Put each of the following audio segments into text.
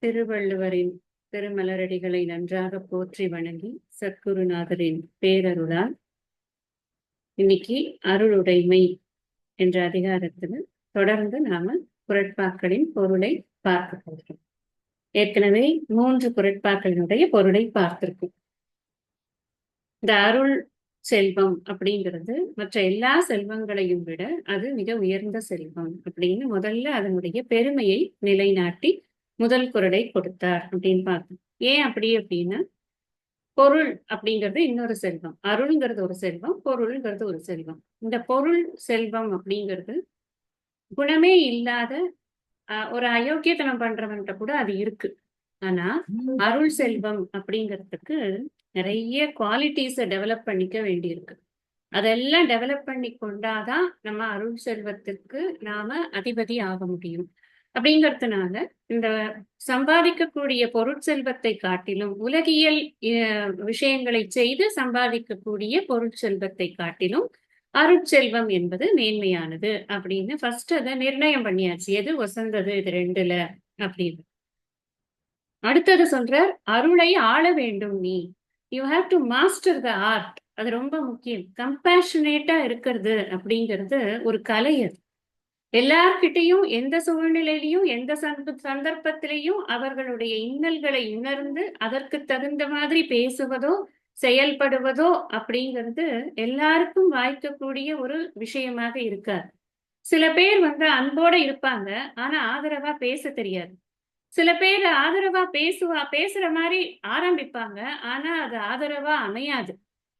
திருவள்ளுவரின் திருமலரடிகளை நன்றாக போற்றி வணங்கி சத்குருநாதரின் பேரருளால் இன்னைக்கு அருளுடைமை என்ற அதிகாரத்துல தொடர்ந்து நாம குறட்பாக்களின் பொருளை பார்க்க போகிறோம். ஏற்கனவே 3 குறட்பாக்களினுடைய பொருளை பார்த்திருக்கோம். இந்த அருள் செல்வம் அப்படிங்கிறது மற்ற எல்லா செல்வங்களையும் விட அது மிக உயர்ந்த செல்வம் அப்படின்னு முதல்ல அதனுடைய பெருமையை நிலைநாட்டி முதல் குறளை கொடுத்தார் அப்படின்னு பார்த்தோம். ஏன் அப்படின்னா பொருள் அப்படிங்கிறது இன்னொரு செல்வம், அருள்ங்கிறது ஒரு செல்வம், பொருள்ங்கிறது ஒரு செல்வம். இந்த பொருள் செல்வம் அப்படிங்கிறது குணமே இல்லாத ஒரு அயோக்கியத்தனம் பண்றவன்கிட்ட கூட அது இருக்கு. ஆனா அருள் செல்வம் அப்படிங்கிறதுக்கு நிறைய குவாலிட்டிஸை டெவலப் பண்ணிக்க வேண்டியிருக்கு. அதெல்லாம் டெவலப் பண்ணி கொண்டாதான் நம்ம அருள் செல்வத்திற்கு நாம அதிபதி ஆக முடியும். அப்படிங்கிறதுனால இந்த சம்பாதிக்கக்கூடிய பொருட்செல்வத்தை காட்டிலும் உலகியல் விஷயங்களை செய்து சம்பாதிக்கக்கூடிய பொருட்செல்வத்தை காட்டிலும் அருட்செல்வம் என்பது மேன்மையானது அப்படின்னு ஃபர்ஸ்ட் அதை நிர்ணயம் பண்ணியாச்சு. எது வசந்தது இது ரெண்டுல அப்படின்னு. அடுத்தது சொல்றார், அருளை ஆள வேண்டும் நீ. You have to master the art. அது ரொம்ப முக்கியம். கம்பேஷனேட்டா இருக்கிறது அப்படிங்கிறது ஒரு கலை. அது எல்லார்கிட்டையும் எந்த சூழ்நிலையிலையும் எந்த சந்தர்ப்பத்திலையும் அவர்களுடைய இன்னல்களை உணர்ந்து அதற்கு தகுந்த மாதிரி பேசுவதோ செயல்படுவதோ அப்படிங்கிறது எல்லாருக்கும் வாய்க்கக்கூடிய ஒரு விஷயமாக இருக்காது. சில பேர் அன்போட இருப்பாங்க, ஆனா ஆதரவா பேச தெரியாது. சில பேர் ஆதரவா பேசுற மாதிரி ஆரம்பிப்பாங்க, ஆனா அது ஆதரவா அமையாது.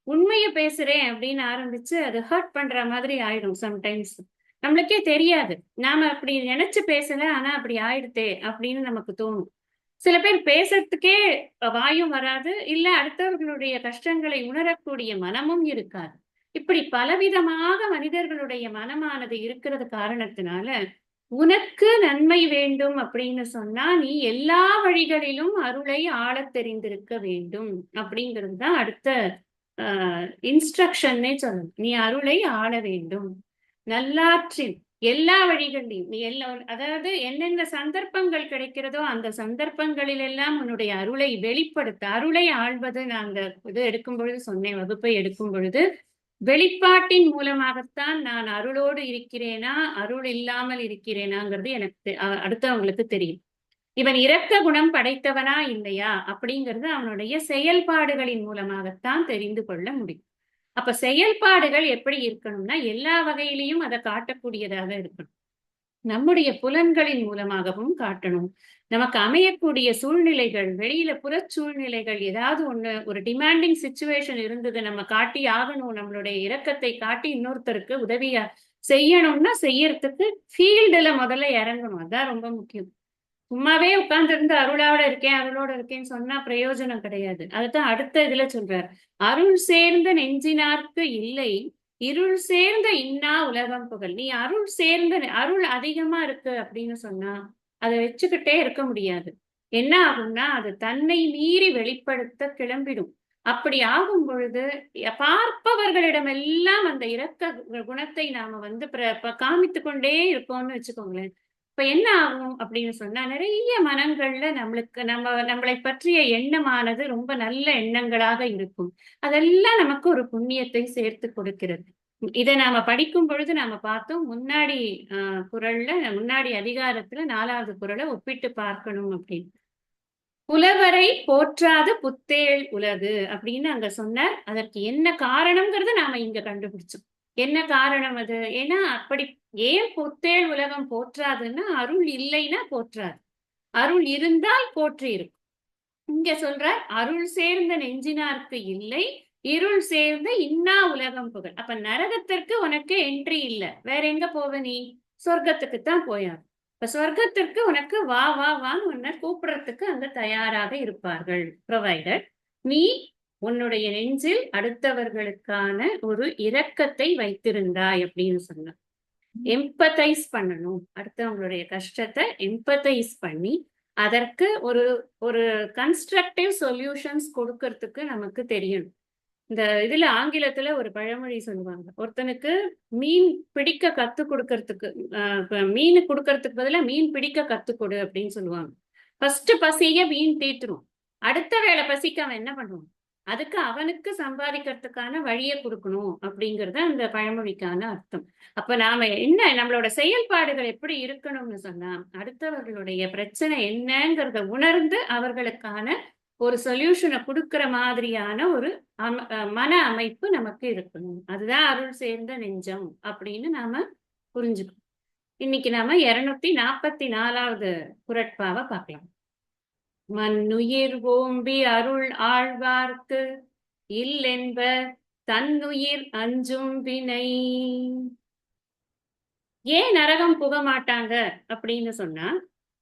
உண்மைய பேசுறேன் அப்படின்னு ஆரம்பிச்சு அது ஹர்ட் பண்ற மாதிரி ஆயிடும். சம்டைம்ஸ் நம்மளுக்கே தெரியாது, நாம அப்படி நினைச்சு பேசல, ஆனா அப்படி ஆயிடுத்தே அப்படின்னு நமக்கு தோணும். சில பேர் பேசுறதுக்கே வாயும் வராது, இல்ல அடுத்தவர்களுடைய கஷ்டங்களை உணரக்கூடிய மனமும் இருக்காது. இப்படி பலவிதமாக மனிதர்களுடைய மனமானது இருக்கிறது காரணத்தினால உனக்கு நன்மை வேண்டும் அப்படின்னு சொன்னா நீ எல்லா வழிகளிலும் அருளை ஆளத் தெரிந்திருக்க வேண்டும் அப்படிங்கிறது தான் அடுத்த இன்ஸ்ட்ரக்ஷன்னே சொல்லணும். நீ அருளை ஆள வேண்டும் நல்லாற்றில் எல்லா வழிகளிலும். நீ அதாவது என்னென்ன சந்தர்ப்பங்கள் கிடைக்கிறதோ அந்த சந்தர்ப்பங்களில் எல்லாம் உன்னுடைய அருளை வெளிப்படுத்த. அருளை ஆள்வது நாங்க இது எடுக்கும் பொழுது சொன்னேன், வகுப்பை எடுக்கும் பொழுது வெளிப்பாட்டின் மூலமாகத்தான் நான் அருளோடு இருக்கிறேனா அருள் இல்லாமல் இருக்கிறேனாங்கிறது எனக்கு அடுத்தவங்களுக்கு தெரியும். இவன் இரக்க குணம் படைத்தவனா இல்லையா அப்படிங்கிறது அவனுடைய செயல்பாடுகளின் மூலமாகத்தான் தெரிந்து கொள்ள முடியும். அப்ப செயல்பாடுகள் எப்படி இருக்கணும்னா எல்லா வகையிலையும் அதை காட்டக்கூடியதாக இருக்கணும். நம்முடைய புலன்களின் மூலமாகவும் காட்டணும். நமக்கு அமையக்கூடிய சூழ்நிலைகள், வெளியில புற சூழ்நிலைகள் ஏதாவது ஒண்ணு ஒரு டிமாண்டிங் சிச்சுவேஷன் இருந்தது, நம்ம காட்டி ஆகணும், நம்மளுடைய இரக்கத்தை காட்டி இன்னொருத்தருக்கு உதவியா செய்யணும்னா செய்யறதுக்கு ஃபீல்டுல முதல்ல இறங்கணும். அதான் ரொம்ப முக்கியம். சும்மாவே உட்கார்ந்து இருந்து அருளோட இருக்கேன்னு சொன்னா பிரயோஜனம் கிடையாது. அதுதான் அடுத்த இதுல சொல்றார், அருள் சேர்ந்த நெஞ்சினார்க்கு இல்லை இருள் சேர்ந்த இன்னா உலகம் புகழ். நீ அருள் சேர்ந்த அருள் அதிகமா இருக்கு அப்படின்னு சொன்னா அதை வச்சுக்கிட்டே இருக்க முடியாது. என்ன ஆகும்னா அது தன்னை மீறி வெளிப்படுத்த கிளம்பிடும். அப்படி ஆகும் பொழுது பார்ப்பவர்களிடமெல்லாம் அந்த இரக்க குணத்தை நாம காமித்து கொண்டே இருக்கோம்னு வச்சுக்கோங்களேன். இப்ப என்ன ஆகும் அப்படின்னு சொன்னா நிறைய மனங்கள்ல நம்மளை பற்றிய எண்ணமானது ரொம்ப நல்ல எண்ணங்களாக இருக்கும். அதெல்லாம் நமக்கு ஒரு புண்ணியத்தை சேர்த்து கொடுக்கிறது. இதை நாம படிக்கும் பொழுது நாம பார்த்தோம், முன்னாடி முன்னாடி அதிகாரத்துல 4வது குறளை ஒப்பிட்டு பார்க்கணும் அப்படின்னு. புலவரை போற்றாத புத்தேள் உலகு அப்படின்னு அங்க சொன்னார். அதற்கு என்ன காரணம்ங்கிறது நாம இங்க கண்டுபிடிச்சோம். என்ன காரணம் அது? ஏன்னா அப்படி ஏன் புத்தேள் உலகம் போற்றாதுன்னா அருள் இல்லைன்னா போற்றாது, அருள் இருந்தால் போற்றி இருக்கும். இங்க சொல்ற அருள் சேர்ந்த நெஞ்சினார்க்கு இல்லை இருள் சேர்ந்த இன்னா உலகம் புகழ். அப்ப நரகத்திற்கு உனக்கு என்ட்ரி இல்லை, வேற எங்க போவ நீ? சொர்க்கத்துக்கு தான் போயாரு. இப்ப சொர்க்கத்திற்கு உனக்கு வா வா வான்னு உன்னை கூப்பிடுறதுக்கு அங்க தயாராக இருப்பார்கள், ப்ரொவைடர் நீ உன்னுடைய நெஞ்சில் அடுத்தவர்களுக்கான ஒரு இரக்கத்தை வைத்திருந்தாய் அப்படின்னு சொன்ன. எம்பத்தைஸ் பண்ணணும், அடுத்தவங்களுடைய கஷ்டத்தை எம்பத்தைஸ் பண்ணி அதற்கு ஒரு ஒரு கன்ஸ்ட்ரக்டிவ் சொல்யூஷன்ஸ் கொடுக்கறதுக்கு நமக்கு தெரியணும். இந்த இதுல ஆங்கிலத்துல ஒரு பழமொழி சொல்லுவாங்க, ஒருத்தனுக்கு மீன் பிடிக்க கத்து கொடுக்கறதுக்கு மீன் கொடுக்கறதுக்கு பதிலா மீன் பிடிக்க கத்து கொடு அப்படின்னு சொல்லுவாங்க. ஃபர்ஸ்ட் பசிய வீண் தீத்துரும். அடுத்த வேளை பசிக்க அவன் என்ன பண்ணுவான்? அதுக்கு அவனுக்கு சம்பாதிக்கிறதுக்கான வழியை கொடுக்கணும் அப்படிங்கறது அந்த பழமொழிக்கான அர்த்தம். அப்ப நாம என்ன நம்மளோட செயல்பாடுகள் எப்படி இருக்கணும்னு சொன்னா, அடுத்தவர்களுடைய பிரச்சனை என்னங்கிறத உணர்ந்து அவர்களுக்கான ஒரு சொல்யூஷனை கொடுக்கிற மாதிரியான ஒரு மன அமைப்பு நமக்கு இருக்கணும். அதுதான் அருள் சேர்ந்த நெஞ்சம் அப்படின்னு நாம புரிஞ்சுக்கணும். இன்னைக்கு நாம 244வது குறட்பாவை பார்க்கலாம். மன்னுயிர் ஓம்பி அருள் ஆழ்வார்க்கு இல்லென்ப தன்னுயிர் அஞ்சும் வினை. ஏன் நரகம் புக மாட்டாங்க அப்படின்னு சொன்னா,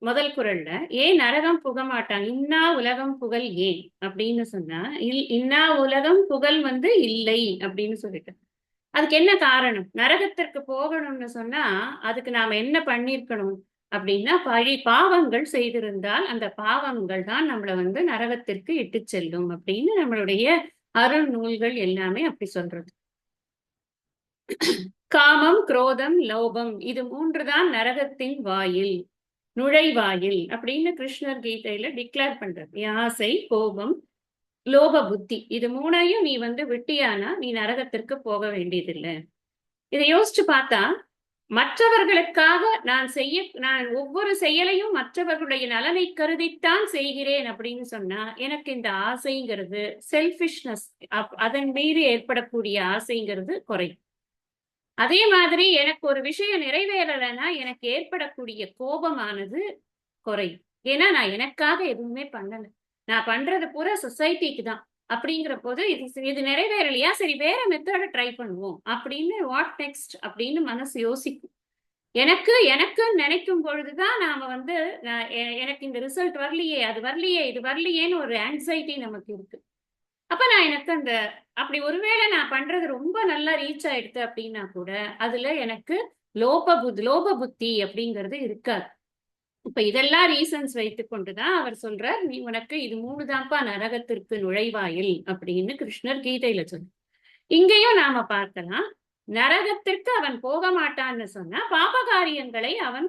முதல் குறள்ல ஏன் நரகம் புக மாட்டாங்க, இன்னா உலகம் புகழ் ஏன் அப்படின்னு சொன்னா, இன்னா உலகம் புகழ் இல்லை அப்படின்னு சொல்லிட்டு, அதுக்கு என்ன காரணம்? நரகத்திற்கு போகணும்னு சொன்னா அதுக்கு நாம என்ன பண்ணிருக்கணும் அப்படின்னா, பாவங்கள் செய்திருந்தால் அந்த பாவங்கள் தான் நம்மள நரகத்திற்கு இட்டு செல்லும் அப்படின்னு நம்மளுடைய அருள் நூல்கள் எல்லாமே அப்படி சொல்றது. காமம், குரோதம், லோபம் இது 3 தான் நரகத்தின் வாயில், நுழைவாயில் அப்படின்னு கிருஷ்ணர் கீதையில டிக்ளேர் பண்றது. ஆசை, கோபம், லோப புத்தி இது 3ஐயும் நீ விட்டியானா நீ நரகத்திற்கு போக வேண்டியதில்லை. இதை யோசிச்சு பார்த்தா, மற்றவர்களுக்காக நான் ஒவ்வொரு செயலையும் மற்றவர்களுடைய நலனை கருதித்தான் செய்கிறேன் அப்படின்னு சொன்னா எனக்கு இந்த ஆசைங்கிறது செல்ஃபிஷ்னஸ், அதன் மீது ஏற்படக்கூடிய ஆசைங்கிறது குறையும். அதே மாதிரி எனக்கு ஒரு விஷயம் நிறைவேறலைன்னா எனக்கு ஏற்படக்கூடிய கோபமானது குறையும். ஏன்னா நான் எனக்காக எதுவுமே பண்ணல, நான் பண்றது பூரா சொசைட்டிக்கு தான். அப்படிங்கிற போது இது நிறைவேறலையா, சரி வேற மெத்தட ட்ரை பண்ணுவோம் அப்படின்னு வாட் நெக்ஸ்ட் அப்படின்னு மனசு யோசிக்கும். எனக்கு நினைக்கும் பொழுதுதான் நாம எனக்கு இந்த ரிசல்ட் வரலையே, அது வரலையே, இது வரலையேன்னு ஒரு ஆங்ஸைட்டி நமக்கு இருக்கு. அப்ப நான் எனக்கு அப்படி ஒருவேளை நான் பண்றது ரொம்ப நல்லா ரீச் ஆயிடுது அப்படின்னா கூட அதுல எனக்கு லோப புத்தி அப்படிங்கிறது இருக்காது. இப்ப இதெல்லாம் ரீசன்ஸ் வைத்துக் கொண்டுதான் அவர் சொல்றார், நீ உனக்கு இது 3 தான்ப்பா நரகத்திற்கு நுழைவாயில் அப்படின்னு கிருஷ்ணர் கீதையில சொல்ற. இங்கேயும் நாம பார்க்கலாம், நரகத்திற்கு அவன் போக மாட்டான்னு சொன்னா பாபகாரியங்களை அவன்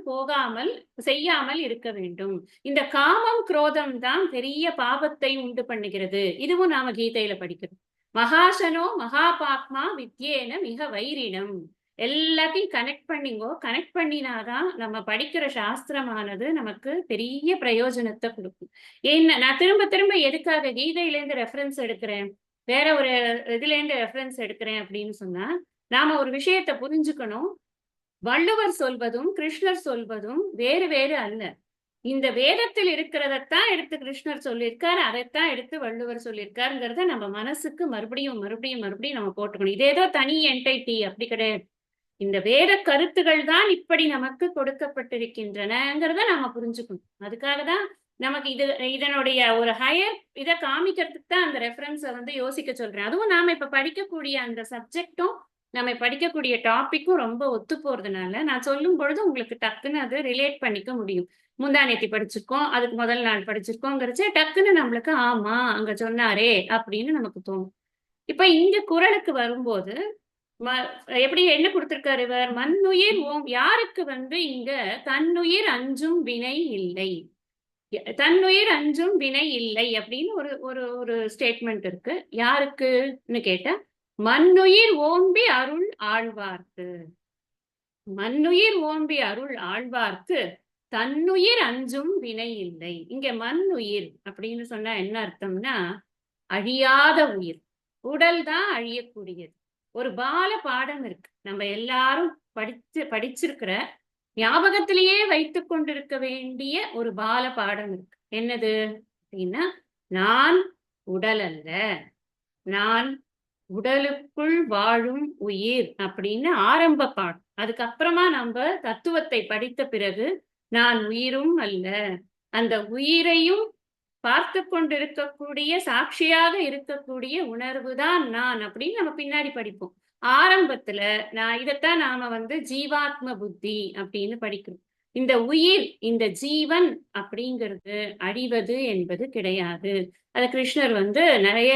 செய்யாமல் இருக்க வேண்டும். இந்த காமம், குரோதம் தான் பெரிய பாபத்தை உண்டு பண்ணுகிறது. இதுவும் நாம கீதையில படிக்கிறோம். மகாசனோ மகாபாக்மா வித்யேன மிக வைரினம். எல்லாத்தையும் கனெக்ட் பண்ணினாதான் நம்ம படிக்கிற சாஸ்திரமானது நமக்கு பெரிய பிரயோஜனத்தை கொடுக்கும். ஏன்னா நான் திரும்ப திரும்ப எதுக்காக கீதையில இருந்து ரெஃபரன்ஸ் எடுக்கிறேன், வேற ஒரு இதுல இருந்து ரெஃபரன்ஸ் எடுக்கிறேன் அப்படின்னு சொன்னா, நாம ஒரு விஷயத்தை புரிஞ்சுக்கணும். வள்ளுவர் சொல்வதும் கிருஷ்ணர் சொல்வதும் வேறு வேறு அல்ல. இந்த வேதத்தில் இருக்கிறதத்தான் எடுத்து கிருஷ்ணர் சொல்லியிருக்காரு, அதைத்தான் எடுத்து வள்ளுவர் சொல்லியிருக்காருங்கிறத நம்ம மனசுக்கு மறுபடியும் மறுபடியும் மறுபடியும் நம்ம போட்டுக்கணும். இதேதோ தனி என்டைட்டி அப்படி கிடையாது. இந்த வேத கருத்துகள் தான் இப்படி நமக்கு கொடுக்கப்பட்டிருக்கின்றனங்கிறத நாம புரிஞ்சுக்கணும். அதுக்காக தான் நமக்கு இதனுடைய ஒரு ஹையர் இதை காமிக்கிறதுக்கு தான் அந்த ரெஃபரன்ஸை யோசிக்க சொல்றேன். அதுவும் நாம இப்ப படிக்கக்கூடிய அந்த சப்ஜெக்டும் நம்ம படிக்கக்கூடிய டாபிக்கும் ரொம்ப ஒத்து போறதுனால நான் சொல்லும் பொழுது உங்களுக்கு டக்குன்னு அது ரிலேட் பண்ணிக்க முடியும். முந்தானேத்தி படிச்சிருக்கோம், அதுக்கு முதல் நாள் படிச்சிருக்கோங்கிறச்சே டக்குன்னு நம்மளுக்கு ஆமா அங்க சொன்னாரே அப்படின்னு நமக்கு தோணும். இப்ப இங்க குறளுக்கு வரும்போது எப்படி என்ன கொடுத்திருக்காரு இவர், மண்ணுயிர் ஓம். யாருக்கு இங்க தன்னுயிர் அஞ்சும் வினை இல்லை, தன்னுயிர் அஞ்சும் வினை இல்லை அப்படின்னு ஒரு ஒரு ஒரு ஸ்டேட்மெண்ட் இருக்கு. யாருக்குன்னு கேட்டா, மண்ணுயிர் ஓம்பி அருள் ஆழ்வார்க்கு. மண்ணுயிர் ஓம்பி அருள் ஆழ்வார்க்கு தன்னுயிர் அஞ்சும் வினை இல்லை. இங்க மண்ணுயிர் அப்படின்னு சொன்னா என்ன அர்த்தம்னா, அழியாத உயிர். உடல் தான் அழியக்கூடியது. ஒரு பால பாடம் இருக்கு, நம்ம எல்லாரும் படிச்சிருக்கிற ஞாபகத்திலேயே வைத்துக் கொண்டிருக்க வேண்டிய ஒரு பால பாடம் இருக்கு. என்னது அப்படின்னா, நான் உடல் அல்ல, நான் உடலுக்குள் வாழும் உயிர் அப்படின்னு ஆரம்ப பாடம். அதுக்கப்புறமா நம்ம தத்துவத்தை படித்த பிறகு நான் உயிரும் அல்ல, அந்த உயிரையும் பார்த்து கொண்டிருக்கக்கூடிய சாட்சியாக இருக்கக்கூடிய உணர்வு தான் நான் அப்படின்னு நம்ம பின்னாடி படிப்போம். ஆரம்பத்துல இதைத்தான் நாம ஜீவாத்ம புத்தி அப்படின்னு படிக்கிறோம். இந்த உயிர், இந்த ஜீவன் அப்படிங்கிறது அழிவது என்பது கிடையாது. அது கிருஷ்ணர் நிறைய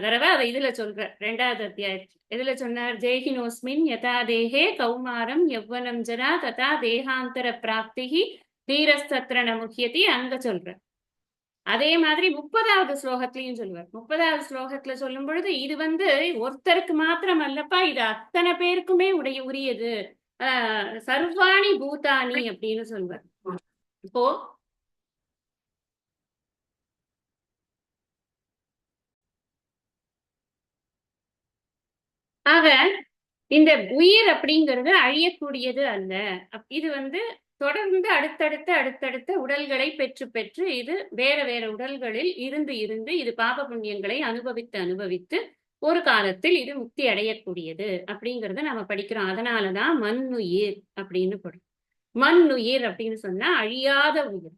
தடவை அதை இதுல சொல்ற 2வது அத்தியாயத்தில். எதுல சொன்னார்? ஜெய்ஹினோஸ்மின் யதா தேகே கௌமாரம் யௌவனம் ஜரா ததா தேகாந்தர பிராப்திகி தீரஸ்தத்ரண முக்கியத்தை அங்க சொல்ற. அதே மாதிரி 30வது ஸ்லோகத்திலையும் சொல்லுவார். 30வது ஸ்லோகத்துல சொல்லும் பொழுது இது ஒருத்தருக்கு மாத்திரம் அல்லப்பா, இது அத்தனை பேருக்குமே உரியது. சர்வாணி பூதானி அப்படின்னு சொல்வார். இப்போ ஆக இந்த உயிர் அப்படிங்கிறது அழியக்கூடியது அல்ல. இது தொடர்ந்து அடுத்தடுத்த உடல்களை பெற்று பெற்று இது வேற வேற உடல்களில் இருந்து இருந்து இது பாப புண்ணியங்களை அனுபவித்து அனுபவித்து ஒரு காலத்தில் இது முக்தி அடையக்கூடியது அப்படிங்கறத நம்ம படிக்கிறோம். அதனாலதான் மண்ணுயிர் அப்படின்னு போடும். மண்ணுயிர் அப்படின்னு சொன்னா அழியாத உயிர்,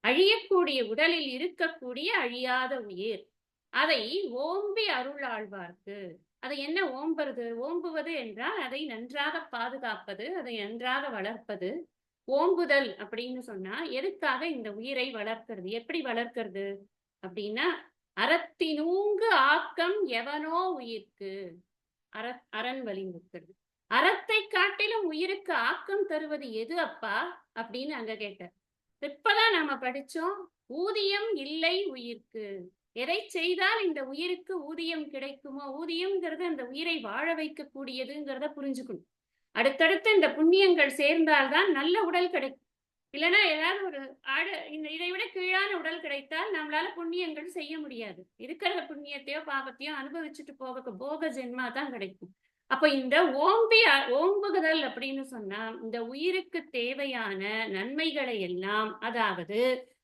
அழியக்கூடிய உடலில் இருக்கக்கூடிய அழியாத உயிர். அதை ஓம்பி அருள் ஆழ்வார்க்கு. அதை என்ன ஓம்புறது? ஓம்புவது என்றால் அதை நன்றாக பாதுகாப்பது, அதை நன்றாக வளர்ப்பது. ஓம்புதல் அப்படின்னு சொன்னா எதுக்காக இந்த உயிரை வளர்க்கிறது? எப்படி வளர்க்கிறது அப்படின்னா, அறத்தினூங்கு ஆக்கம் எவனோ உயிர்க்கு அரண் வலியுறுத்துறது. அறத்தை காட்டிலும் உயிருக்கு ஆக்கம் தருவது எது அப்பா அப்படின்னு அங்க கேட்டார். இப்பதான் நாம படிச்சோம், ஊதியம் இல்லை உயிர்க்கு. எதை செய்தால் இந்த உயிருக்கு ஊதியம் கிடைக்குமோ, ஊதியம்ங்கிறது அந்த உயிரை வாழ வைக்கக்கூடியதுங்கிறத புரிஞ்சுக்கணும். அடுத்தடுத்து இந்த புண்ணியங்கள் சேர்ந்தால்தான் நல்ல உடல் கிடைக்கும். இல்லைன்னா ஏதாவது ஒரு இதை விட கீழான உடல் கிடைத்தால் நம்மளால புண்ணியங்கள் செய்ய முடியாது. இருக்கிற புண்ணியத்தையோ பாவத்தையோ அனுபவிச்சுட்டு போக ஜென்மா தான் கிடைக்கும். அப்ப இந்த ஓம்புகுதல் அப்படின்னு சொன்னா இந்த உயிருக்கு தேவையான நன்மைகளை எல்லாம், அதாவது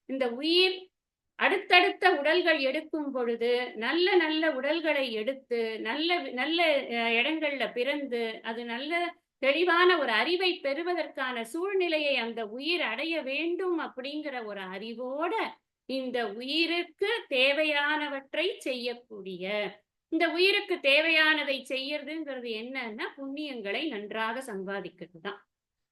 இந்த உயிர் அடுத்தடுத்த உடல்கள் எடுக்கும் பொழுது நல்ல நல்ல உடல்களை எடுத்து நல்ல நல்ல இடங்கள்ல பிறந்து அது நல்ல தெளிவான ஒரு அறிவை பெறுவதற்கான சூழ்நிலையை அந்த உயிர் அடைய வேண்டும் அப்படிங்கிற ஒரு அறிவோட இந்த உயிருக்கு தேவையானவற்றை செய்யக்கூடிய, இந்த உயிருக்கு தேவையானதை செய்யறதுங்கிறது என்னன்னா புண்ணியங்களை நன்றாக சம்பாதிக்கிறது தான்.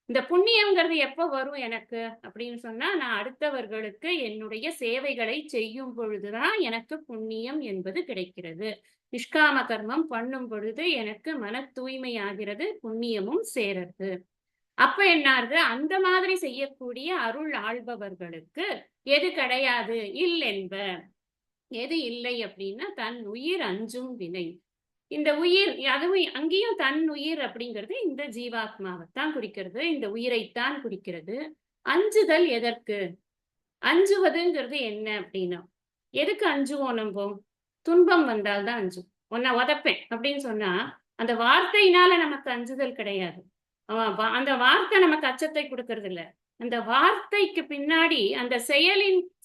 இந்த புண்ணியம்ங்கிறது எப்ப வரும் எனக்கு அப்படின்னு சொன்னா, நான் அடுத்தவர்களுக்கு என்னுடைய சேவைகளை செய்யும் பொழுதுதான் எனக்கு புண்ணியம் என்பது கிடைக்கிறது. நிஷ்காம கர்மம் பண்ணும் பொழுது எனக்கு மன தூய்மை ஆகிறது, புண்ணியமும் சேருது. அப்ப என்னாருது, அந்த மாதிரி செய்யக்கூடிய அருள் ஆள்பவர்களுக்கு எது கிடையாது இல்லென்ப. எது இல்லை அப்படின்னா, தன் உயிர் அஞ்சும் வினை. இந்த உயிர் அதுவும் அங்கேயும் தன் உயிர் அப்படிங்கிறது இந்த ஜீவாத்மாவைத்தான் குறிக்கிறது, இந்த உயிரைத்தான் குறிக்கிறது. அஞ்சுதல் எதற்கு? அஞ்சுவதுங்கிறது என்ன அப்படின்னா, எதுக்கு அஞ்சுவோம்? நம்ம துன்பம் வந்தால்தான் அஞ்சும். உன்னை உதப்பேன் அப்படின்னு சொன்னா அந்த வார்த்தையினால நமக்கு அஞ்சுதல் கிடையாது. அந்த வார்த்தை நமக்கு அச்சத்தை கொடுக்கறது இல்ல. அந்த வார்த்தைக்கு பின்னாடி அந்த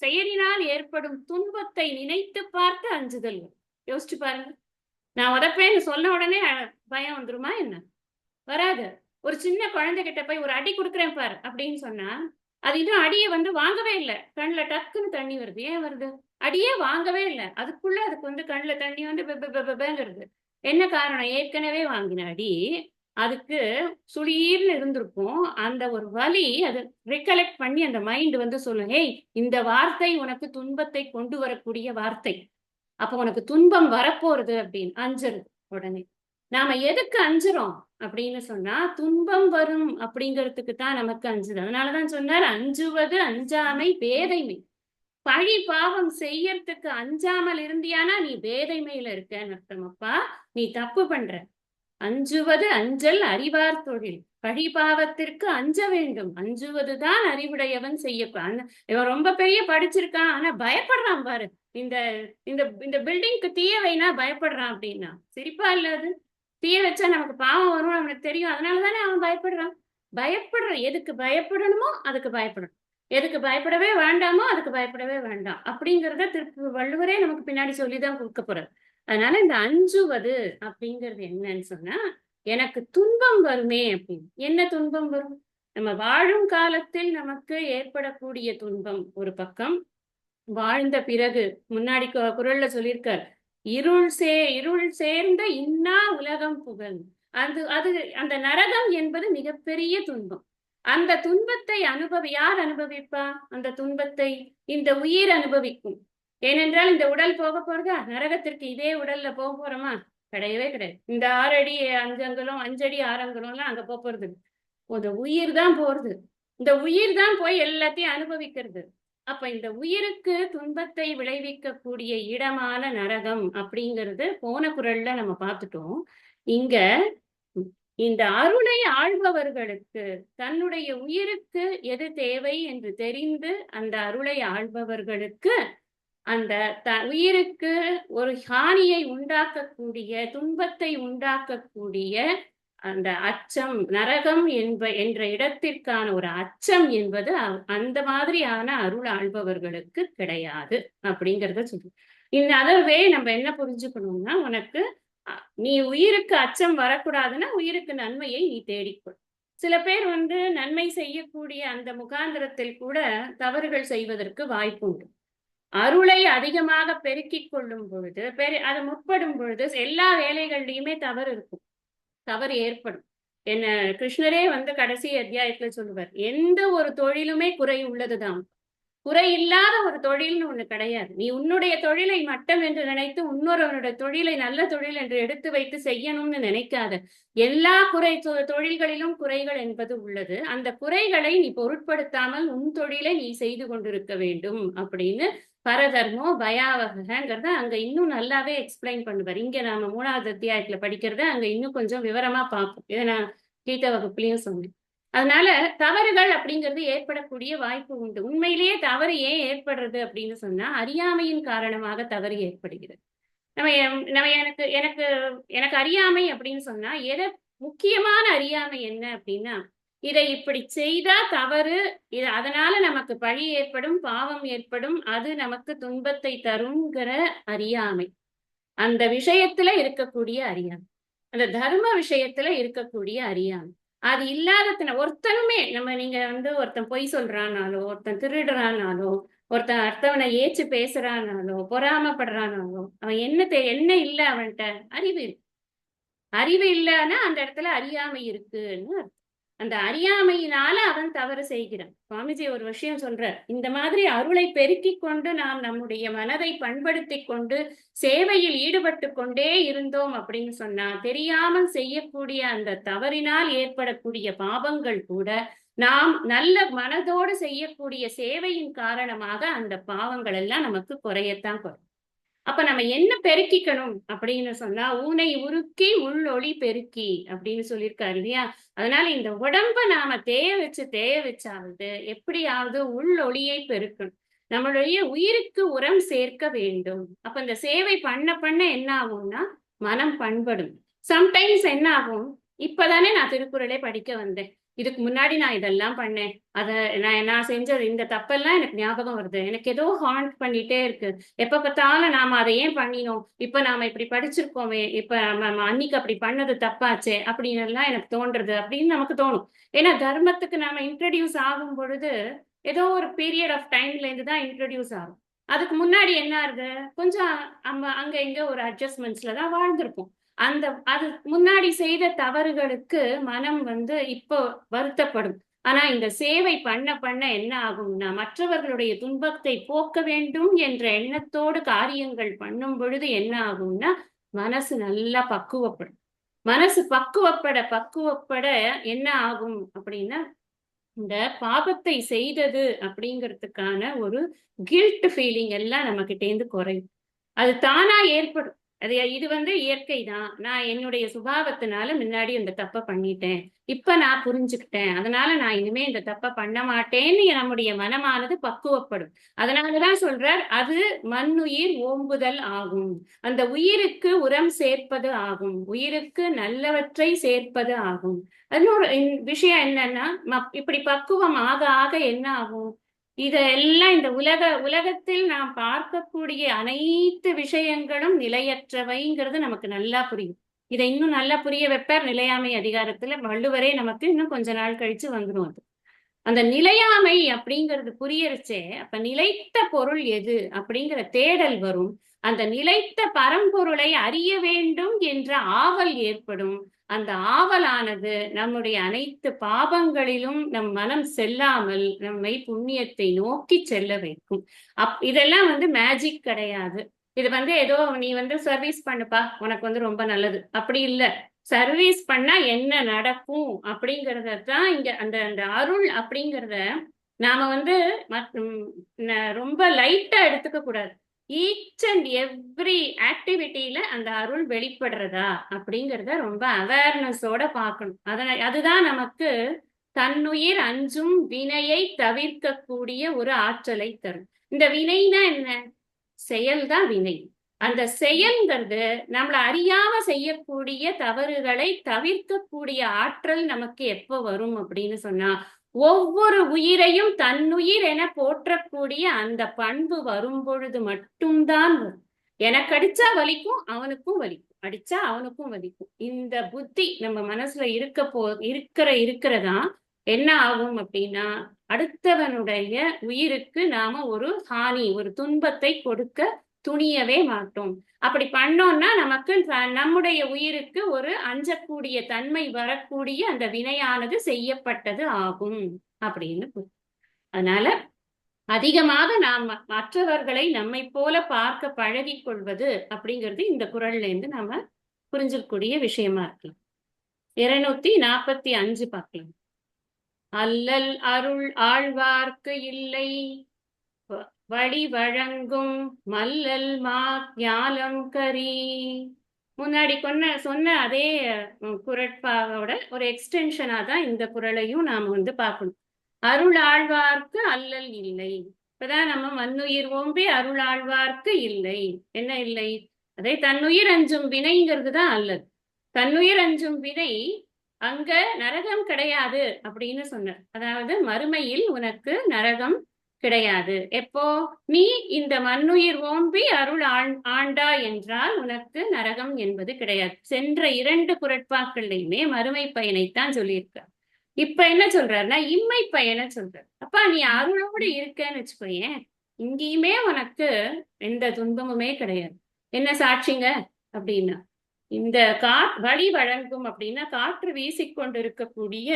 செயலினால் ஏற்படும் துன்பத்தை நினைத்து பார்த்து அஞ்சுதல். யோசிச்சு பாருங்க. நான் உதப்பேன்னு சொன்ன உடனே பயம் வந்துருமா என்ன? வராது. ஒரு சின்ன குழந்தைகிட்ட போய் ஒரு அடி கொடுக்குறேன் பாரு அப்படின்னு சொன்னா அது இன்னும் அடியை வாங்கவே இல்லை. கண்ணுல டக்குன்னு தண்ணி வருது. ஏன் வருது? அடியே வாங்கவே இல்லை. அதுக்குள்ள அதுக்கு கண்ணுல தண்ணி பெபெபெபெங்கிறது. என்ன காரணம்? ஏற்கனவே வாங்கின அடி அதுக்கு சுளீர்னு இருந்திருக்கும். அந்த ஒரு வலி அது ரிகலெக்ட் பண்ணி அந்த மைண்ட் சொல்லும், ஏய் இந்த வார்த்தை உனக்கு துன்பத்தை கொண்டு வரக்கூடிய வார்த்தை, அப்ப உனக்கு துன்பம் வரப்போறது அப்படின்னு அஞ்சுறது. உடனே நாம எதுக்கு அஞ்சுறோம் அப்படின்னு சொன்னா, துன்பம் வரும் அப்படிங்கிறதுக்கு தான் நமக்கு அஞ்சுது. அதனாலதான் சொன்னார், அஞ்சுவது அஞ்சாமை பேதைமை. பழி பாவம் செய்யறதுக்கு அஞ்சாமல் இருந்தியானா நீ பேதைமையில இருக்கன்னு அர்த்தமப்பா. நீ தப்பு பண்ற. அஞ்சுவது அஞ்சல் அறிவார் தொழில். பழி பாவத்திற்கு அஞ்ச வேண்டும். அஞ்சுவதுதான் அறிவுடையவன் செய்யப்பான். இவன் ரொம்ப பெரிய படிச்சிருக்கான், ஆனா பயப்படுறான் பாரு. இந்த இந்த இந்த பில்டிங்க்கு தீய வைனா பயப்படுறான் அப்படின்னா சிரிப்பா இல்லாது. தீய வச்சா நமக்கு பாவம் வரும் அவனுக்கு தெரியும். அதனாலதானே அவன் பயப்படுறான். எதுக்கு பயப்படணுமோ அதுக்கு பயப்படணும், எதுக்கு பயப்படவே வேண்டாமோ அதுக்கு பயப்படவே வேண்டாம் அப்படிங்கிறத வள்ளுவரே நமக்கு பின்னாடி சொல்லிதான் கொடுக்க போறார். அதனால இந்த அஞ்சுவது அப்படிங்கிறது என்னன்னு சொன்னா, எனக்கு துன்பம் வருமே அப்படின்னு. என்ன துன்பம் வரும்? நம்ம வாழும் காலத்தில் நமக்கு ஏற்படக்கூடிய துன்பம் ஒரு பக்கம். வாழ்ந்த பிறகு முன்னாடி குறள்ல சொல்லியிருக்கார், இருள் சேர்ந்த இன்னா உலகம் புகழ். அந்த நரகம் என்பது மிகப்பெரிய துன்பம். அந்த துன்பத்தை யார் அனுபவிப்பா? அந்த துன்பத்தை இந்த உயிர் அனுபவிக்கும். ஏனென்றால் இந்த உடல் போக போறதா? நரகத்திற்கு இதே உடல்ல போக போறோமா? கிடையவே கிடையாது. இந்த 6 அடி 5 அங்குலம் 5 அடி 6 அங்குலம் எல்லாம் அங்க போறது. அந்த உயிர் தான் போறது. இந்த உயிர் தான் போய் எல்லாத்தையும் அனுபவிக்கிறது. அப்ப இந்த உயிருக்கு துன்பத்தை விளைவிக்கக்கூடிய இடமான நரகம் அப்படிங்கிறது போன குறள்ல நம்ம பார்த்துட்டோம். இங்க இந்த அருளை ஆள்பவர்களுக்கு தன்னுடைய உயிருக்கு எது தேவை என்று தெரிந்து அந்த அருளை ஆள்பவர்களுக்கு அந்த உயிருக்கு ஒரு ஹானியை உண்டாக்கக்கூடிய துன்பத்தை உண்டாக்கக்கூடிய அந்த அச்சம் நரகம் என்ற இடத்திற்கான ஒரு அச்சம் என்பது அந்த மாதிரியான அருள் ஆள்பவர்களுக்கு கிடையாது அப்படிங்கிறத சொல்லு. இந்த அளவே நம்ம என்ன புரிஞ்சுக்கணும்னா, உனக்கு நீ உயிருக்கு அச்சம் வரக்கூடாதுன்னா உயிருக்கு நன்மையை நீ தேடிக்கொள். சில பேர் நன்மை செய்யக்கூடிய அந்த முகாந்திரத்தில் கூட தவறுகள் செய்வதற்கு வாய்ப்பு உண்டு. அருளை அதிகமாக பெருக்கிக் கொள்ளும் பொழுது அது முற்படும் பொழுது எல்லா வேலைகள்லயுமே தவறு இருக்கும், தவறு ஏற்படும். என்ன கிருஷ்ணரே கடைசி அத்தியாயத்துல சொல்லுவார், எந்த ஒரு தொழிலுமே குறை உள்ளதுதான், குறை இல்லாத ஒரு தொழில்னு ஒண்ணு கிடையாது. நீ உன்னுடைய தொழிலை மட்டம் என்று நினைத்து இன்னொருவனுடைய தொழிலை நல்ல தொழில் என்று எடுத்து வைத்து செய்யணும்னு நினைக்காத. எல்லா தொழில்களிலும் குறைகள் என்பது உள்ளது. அந்த குறைகளை நீ பொருட்படுத்தாமல் உன் தொழிலை நீ செய்து கொண்டிருக்க வேண்டும் அப்படின்னு பரதர்மோ பயாவகங்கிறத அங்க இன்னும் நல்லாவே எக்ஸ்பிளைன் பண்ணுவார். இங்க நாம 3வது அத்தியாயத்துல படிக்கிறத அங்க இன்னும் கொஞ்சம் விவரமா பார்ப்போம். இதை நான் கீத வகுப்புலயும் சொன்னேன். அதனால தவறுகள் அப்படிங்கிறது ஏற்படக்கூடிய வாய்ப்பு உண்டு. உண்மையிலேயே தவறு ஏன் ஏற்படுறது அப்படின்னு சொன்னா அறியாமையின் காரணமாக தவறு ஏற்படுகிறது. எனக்கு எனக்கு எனக்கு அறியாமை அப்படின்னு சொன்னா எதை முக்கியமான அறியாமை என்ன அப்படின்னா, இதை இப்படி செய்தா தவறு, அதனால நமக்கு பழி ஏற்படும், பாவம் ஏற்படும், அது நமக்கு துன்பத்தை தருங்கிற அறியாமை. அந்த விஷயத்துல இருக்கக்கூடிய அறியாமை, அந்த தர்ம விஷயத்துல இருக்கக்கூடிய அறியாமை. அது இல்லாததுன ஒருத்தனுமே நீங்க ஒருத்தன் பொய் சொல்றானாலோ, ஒருத்தன் திருடுறானாலோ, ஒருத்தன் அடுத்தவனை ஏச்சு பேசுறானாலோ, பொறாமப்படுறானாலோ, அவன் என்ன இல்ல அவன்கிட்ட அறிவு இருக்கு. அறிவு இல்லைன்னா அந்த இடத்துல அறியாமை இருக்குன்னு அர்த்தம். அந்த அறியாமையினால அவன் தவறு செய்கிறான். சுவாமிஜி ஒரு விஷயம் சொல்றார், இந்த மாதிரி அருளை பெருக்கி கொண்டு நாம் நம்முடைய மனதை பண்படுத்தி கொண்டு சேவையில் ஈடுபட்டு கொண்டே இருந்தோம் அப்படின்னு சொன்னா தெரியாமல் செய்யக்கூடிய அந்த தவறினால் ஏற்படக்கூடிய பாவங்கள் கூட நாம் நல்ல மனதோடு செய்யக்கூடிய சேவையின் காரணமாக அந்த பாவங்கள் எல்லாம் நமக்கு குறையத்தான் குறையும். அப்ப நம்ம என்ன பெருக்கிக்கணும் அப்படின்னு சொன்னா, ஊனை உருக்கி உள்ளொளி பெருக்கி அப்படின்னு சொல்லியிருக்காரு இல்லையா? அதனால இந்த உடம்ப நாம தேய வச்சாவது எப்படியாவது உள்ளொளியை பெருக்கணும். நம்மளுடைய உயிருக்கு உரம் சேர்க்க வேண்டும். அப்ப இந்த சேவை பண்ண என்ன ஆகும்னா மனம் பண்படும். சம்டைம்ஸ் என்ன ஆகும், இப்பதானே நான் திருக்குறளே படிக்க வந்தேன், இதுக்கு முன்னாடி நான் இதெல்லாம் பண்ணேன், நான் செஞ்சது இந்த தப்பெல்லாம் எனக்கு ஞாபகம் வருது, எனக்கு ஏதோ ஹாண்ட் பண்ணிட்டே இருக்கு, எப்ப பார்த்தாலும் நாம அதை ஏன் பண்ணினோம், இப்ப நாம இப்படி படிச்சிருக்கோமே, இப்ப அன்னைக்கு அப்படி பண்ணது தப்பாச்சே அப்படின்னு எல்லாம் எனக்கு தோன்றது அப்படின்னு நமக்கு தோணும். ஏன்னா தர்மத்துக்கு நாம இன்ட்ரடியூஸ் ஆகும் பொழுது ஏதோ ஒரு பீரியட் ஆஃப் டைம்ல இருந்து தான் இன்ட்ரடியூஸ் ஆகும். அதுக்கு முன்னாடி என்ன ஆகுது, கொஞ்சம் அங்க இங்க ஒரு அட்ஜஸ்ட்மெண்ட்ஸ்ல தான் வாழ்ந்திருப்போம். அது முன்னாடி செய்த தவறுகளுக்கு மனம் இப்போ வருத்தப்படும். ஆனா இந்த சேவை பண்ண என்ன ஆகும்னா, மற்றவர்களுடைய துன்பத்தை போக்க வேண்டும் என்ற எண்ணத்தோடு காரியங்கள் பண்ணும் பொழுது என்ன ஆகும்னா மனசு நல்லா பக்குவப்படும். மனசு பக்குவப்பட என்ன ஆகும் அப்படின்னா, இந்த பாபத்தை செய்தது அப்படிங்கிறதுக்கான ஒரு கில்ட் ஃபீலிங் எல்லாம் நம்ம கிட்டேந்து குறையும். அது தானா ஏற்படும். இது இயற்கை தான். நான் என்னுடைய சுபாவத்தினால முன்னாடி இந்த தப்பை பண்ணிட்டேன், இப்ப நான் புரிஞ்சுக்கிட்டேன், அதனால நான் இனிமே இந்த தப்பை பண்ண மாட்டேன்னு நம்முடைய மனமானது பக்குவப்படும். அதனாலதான் சொல்றார், அது மண்ணுயிர் ஓம்புதல் ஆகும். அந்த உயிருக்கு உரம் சேர்ப்பது ஆகும், உயிருக்கு நல்லவற்றை சேர்ப்பது ஆகும். இன்னொரு விஷயம் என்னன்னா, இப்படி பக்குவம் ஆக என்ன ஆகும், இதெல்லாம் இந்த உலகத்தில் நாம் பார்க்கக்கூடிய அனைத்து விஷயங்களும் நிலையற்றவைங்கிறது நமக்கு நல்லா புரியும். இதை இன்னும் நல்லா புரிய வைப்பார் நிலையாமை அதிகாரத்துல வள்ளுவரே. நமக்கு இன்னும் கொஞ்ச நாள் கழிச்சு வந்துடும் அது. அந்த நிலையாமை அப்படிங்கிறது புரியறச்சே, அப்ப நிலைத்த பொருள் எது அப்படிங்கிற தேடல் வரும். அந்த நிலைத்த பரம்பொருளை அறிய வேண்டும் என்ற ஆவல் ஏற்படும். அந்த ஆவலானது நம்முடைய அனைத்து பாவங்களிலும் நம் மனம் செல்லாமல் நம்மை புண்ணியத்தை நோக்கி செல்ல வைக்கும். இதெல்லாம் மேஜிக் கிடையாது. இது ஏதோ நீ சர்வீஸ் பண்ணுப்பா, உனக்கு ரொம்ப நல்லது அப்படி இல்லை. சர்வீஸ் பண்ணா என்ன நடக்கும் அப்படிங்கறத தான் இங்க அந்த அந்த அருள் அப்படிங்கறத நாம வந்து ரொம்ப லைட்டா எடுத்துக்க கூடாது. ஈச் அண்ட் எவ்ரி ஆக்டிவிட்டியில அந்த அருள் வெளிப்படுறதா அப்படிங்கறத ரொம்ப அவேர்னஸோட பார்க்கணும். அதுதான் நமக்கு தன்னுயிர் அஞ்சும் வினையை தவிர்க்கக்கூடிய ஒரு ஆற்றலை தரும். இந்த வினைனா என்ன? செயல்தான் வினை. அந்த செயல்ங்கிறது நம்மள அறியாம செய்யக்கூடிய தவறுகளை தவிர்க்கக்கூடிய ஆற்றல் நமக்கு எப்ப வரும் அப்படின்னு சொன்னா, ஒவ்வொரு உயிரையும் தன்னுயிர் என போற்றக்கூடிய அந்த பண்பு வரும் பொழுது மட்டும்தான் வரும். எனக்கு அடிச்சா வலிக்கும், அவனுக்கும் வலிக்கும். அடிச்சா அவனுக்கும் வலிக்கும். இந்த புத்தி நம்ம மனசுல இருக்கிறதா என்ன ஆகும் அப்படின்னா, அடுத்தவனுடைய உயிருக்கு நாம ஒரு ஹானி, ஒரு துன்பத்தை கொடுக்க துணியவே மாட்டோம். அப்படி பண்ணோம்னா நமக்கு நம்முடைய உயிருக்கு ஒரு அஞ்சக்கூடிய தன்மை வரக்கூடிய அந்த வினையானது செய்யப்பட்டது ஆகும் அப்படின்னு. அதனால அதிகமாக நாம் மற்றவர்களை நம்மை போல பார்க்க பழகி கொள்வது அப்படிங்கிறது இந்த குறள்ல இருந்து நாம புரிஞ்சிக்கக்கூடிய விஷயமா இருக்கலாம். 245 பார்க்கலாம். அல்லல் அருள் ஆழ்வார்க்கு இல்லை வழி வழங்கும் மல்லல் மா ஞாலம் கரி. முன்னாடி சொன்ன அதே குரட்பாவோட ஒரு எக்ஸ்டென்ஷனா தான் இந்த குறளையும் நாம வந்து பார்க்கணும். அருள் ஆழ்வார்க்கு அல்லல் இல்லை. இப்பதான் நம்ம மண்ணுயிர் ஓம்பி அருள் ஆழ்வார்க்கு இல்லை. என்ன இல்லை? அதை தன்னுயிர் அஞ்சும் வினைங்கிறது தான் அல்லல். தன்னுயிர் அஞ்சும் வினை அங்க நரகம் கிடையாது அப்படின்னு சொன்ன. அதாவது மறுமையில் உனக்கு நரகம் கிடையாது. எப்போ நீ இந்த மண்ணுயிர் ஓம்பி அருள் ஆண்டா என்றால் உனக்கு நரகம் என்பது கிடையாது. சென்ற 2 குறட்பாக்கள்லையுமே மறுமை பயனைத்தான் சொல்லியிருக்க. இப்ப என்ன சொல்றாருன்னா இம்மை பயனை சொல்றாரு. அப்பா நீ அருளோடு இருக்கன்னு வச்சுக்கோயேன், இங்கேயுமே உனக்கு எந்த துன்பமுமே கிடையாது. என்ன சாட்சிங்க அப்படின்னா, இந்த வழி வழங்கும் அப்படின்னா காற்று வீசிக்கொண்டிருக்கக்கூடிய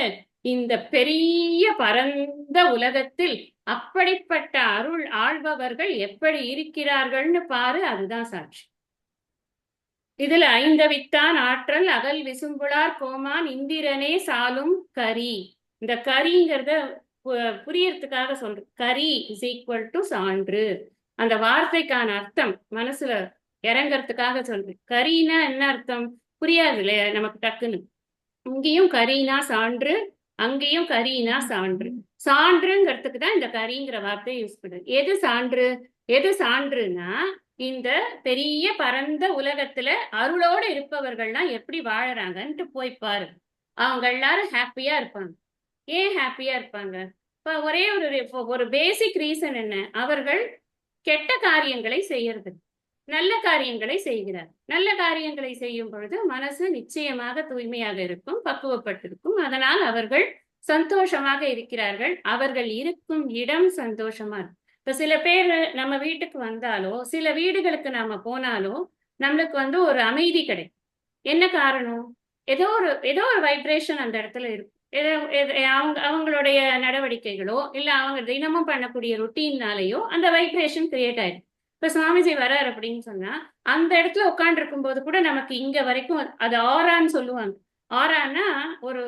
இந்த பெரிய பரந்த உலகத்தில் அப்படிப்பட்ட அருள் ஆள்பவர்கள் எப்படி இருக்கிறார்கள்னு பாரு, அதுதான் சாட்சி. இதுல ஐந்தவித்தான் ஆற்றல் அகல் விசும்புளார் கோமான் இந்திரனே சாலும் கரி. இந்த கரிங்கிறத புரியறதுக்காக சொல்றேன். கரி இஸ் ஈக்குவல் டு சான்று. அந்த வார்த்தைக்கான அர்த்தம் மனசுல இறங்கறதுக்காக சொல்றேன். கரினா என்ன அர்த்தம் புரியாது இல்லையா நமக்கு டக்குன்னு. இங்கேயும் கரினா சான்று, அங்கேயும் கரினா சான்று. சான்றுங்கிறதுக்கு தான் இந்த கரிங்கிற வார்த்தையை யூஸ் பண்ணுது. எது சான்று? எது சான்றுனா இந்த பெரிய பரந்த உலகத்துல அருளோடு இருப்பவர்கள்லாம் எப்படி வாழறாங்கன்ட்டு போய் பாரு. அவங்க எல்லாரும் ஹாப்பியா இருப்பாங்க. ஏன் ஹாப்பியா இருப்பாங்க? இப்ப ஒரே ஒரு பேசிக் ரீசன் என்ன? அவர்கள் கெட்ட காரியங்களை செய்யறது, நல்ல காரியங்களை செய்கிறார். நல்ல காரியங்களை செய்யும் பொழுது மனசு நிச்சயமாக தூய்மையாக இருக்கும், பக்குவப்பட்டிருக்கும். அதனால் அவர்கள் சந்தோஷமாக இருக்கிறார்கள். அவர்கள் இருக்கும் இடம் சந்தோஷமா இருக்கும். இப்ப சில பேர் நம்ம வீட்டுக்கு வந்தாலோ, சில வீடுகளுக்கு நாம போனாலோ நம்மளுக்கு வந்து ஒரு அமைதி கிடைக்கும். என்ன காரணம்? ஏதோ ஒரு வைப்ரேஷன் அந்த இடத்துல இருக்கும். அவங்களுடைய நடவடிக்கைகளோ இல்ல அவங்க தினமும் பண்ணக்கூடிய ருட்டீன்னாலேயோ அந்த வைப்ரேஷன் கிரியேட் ஆயிடும். இப்ப சுவாமிஜி வர்றார் அப்படின்னு சொன்னா அந்த இடத்துல உட்கார்ந்து இருக்கும் போது கூட நமக்கு இங்க வரைக்கும் அது ஆரான்னு சொல்லுவாங்க. ஆரான்னா ஒரு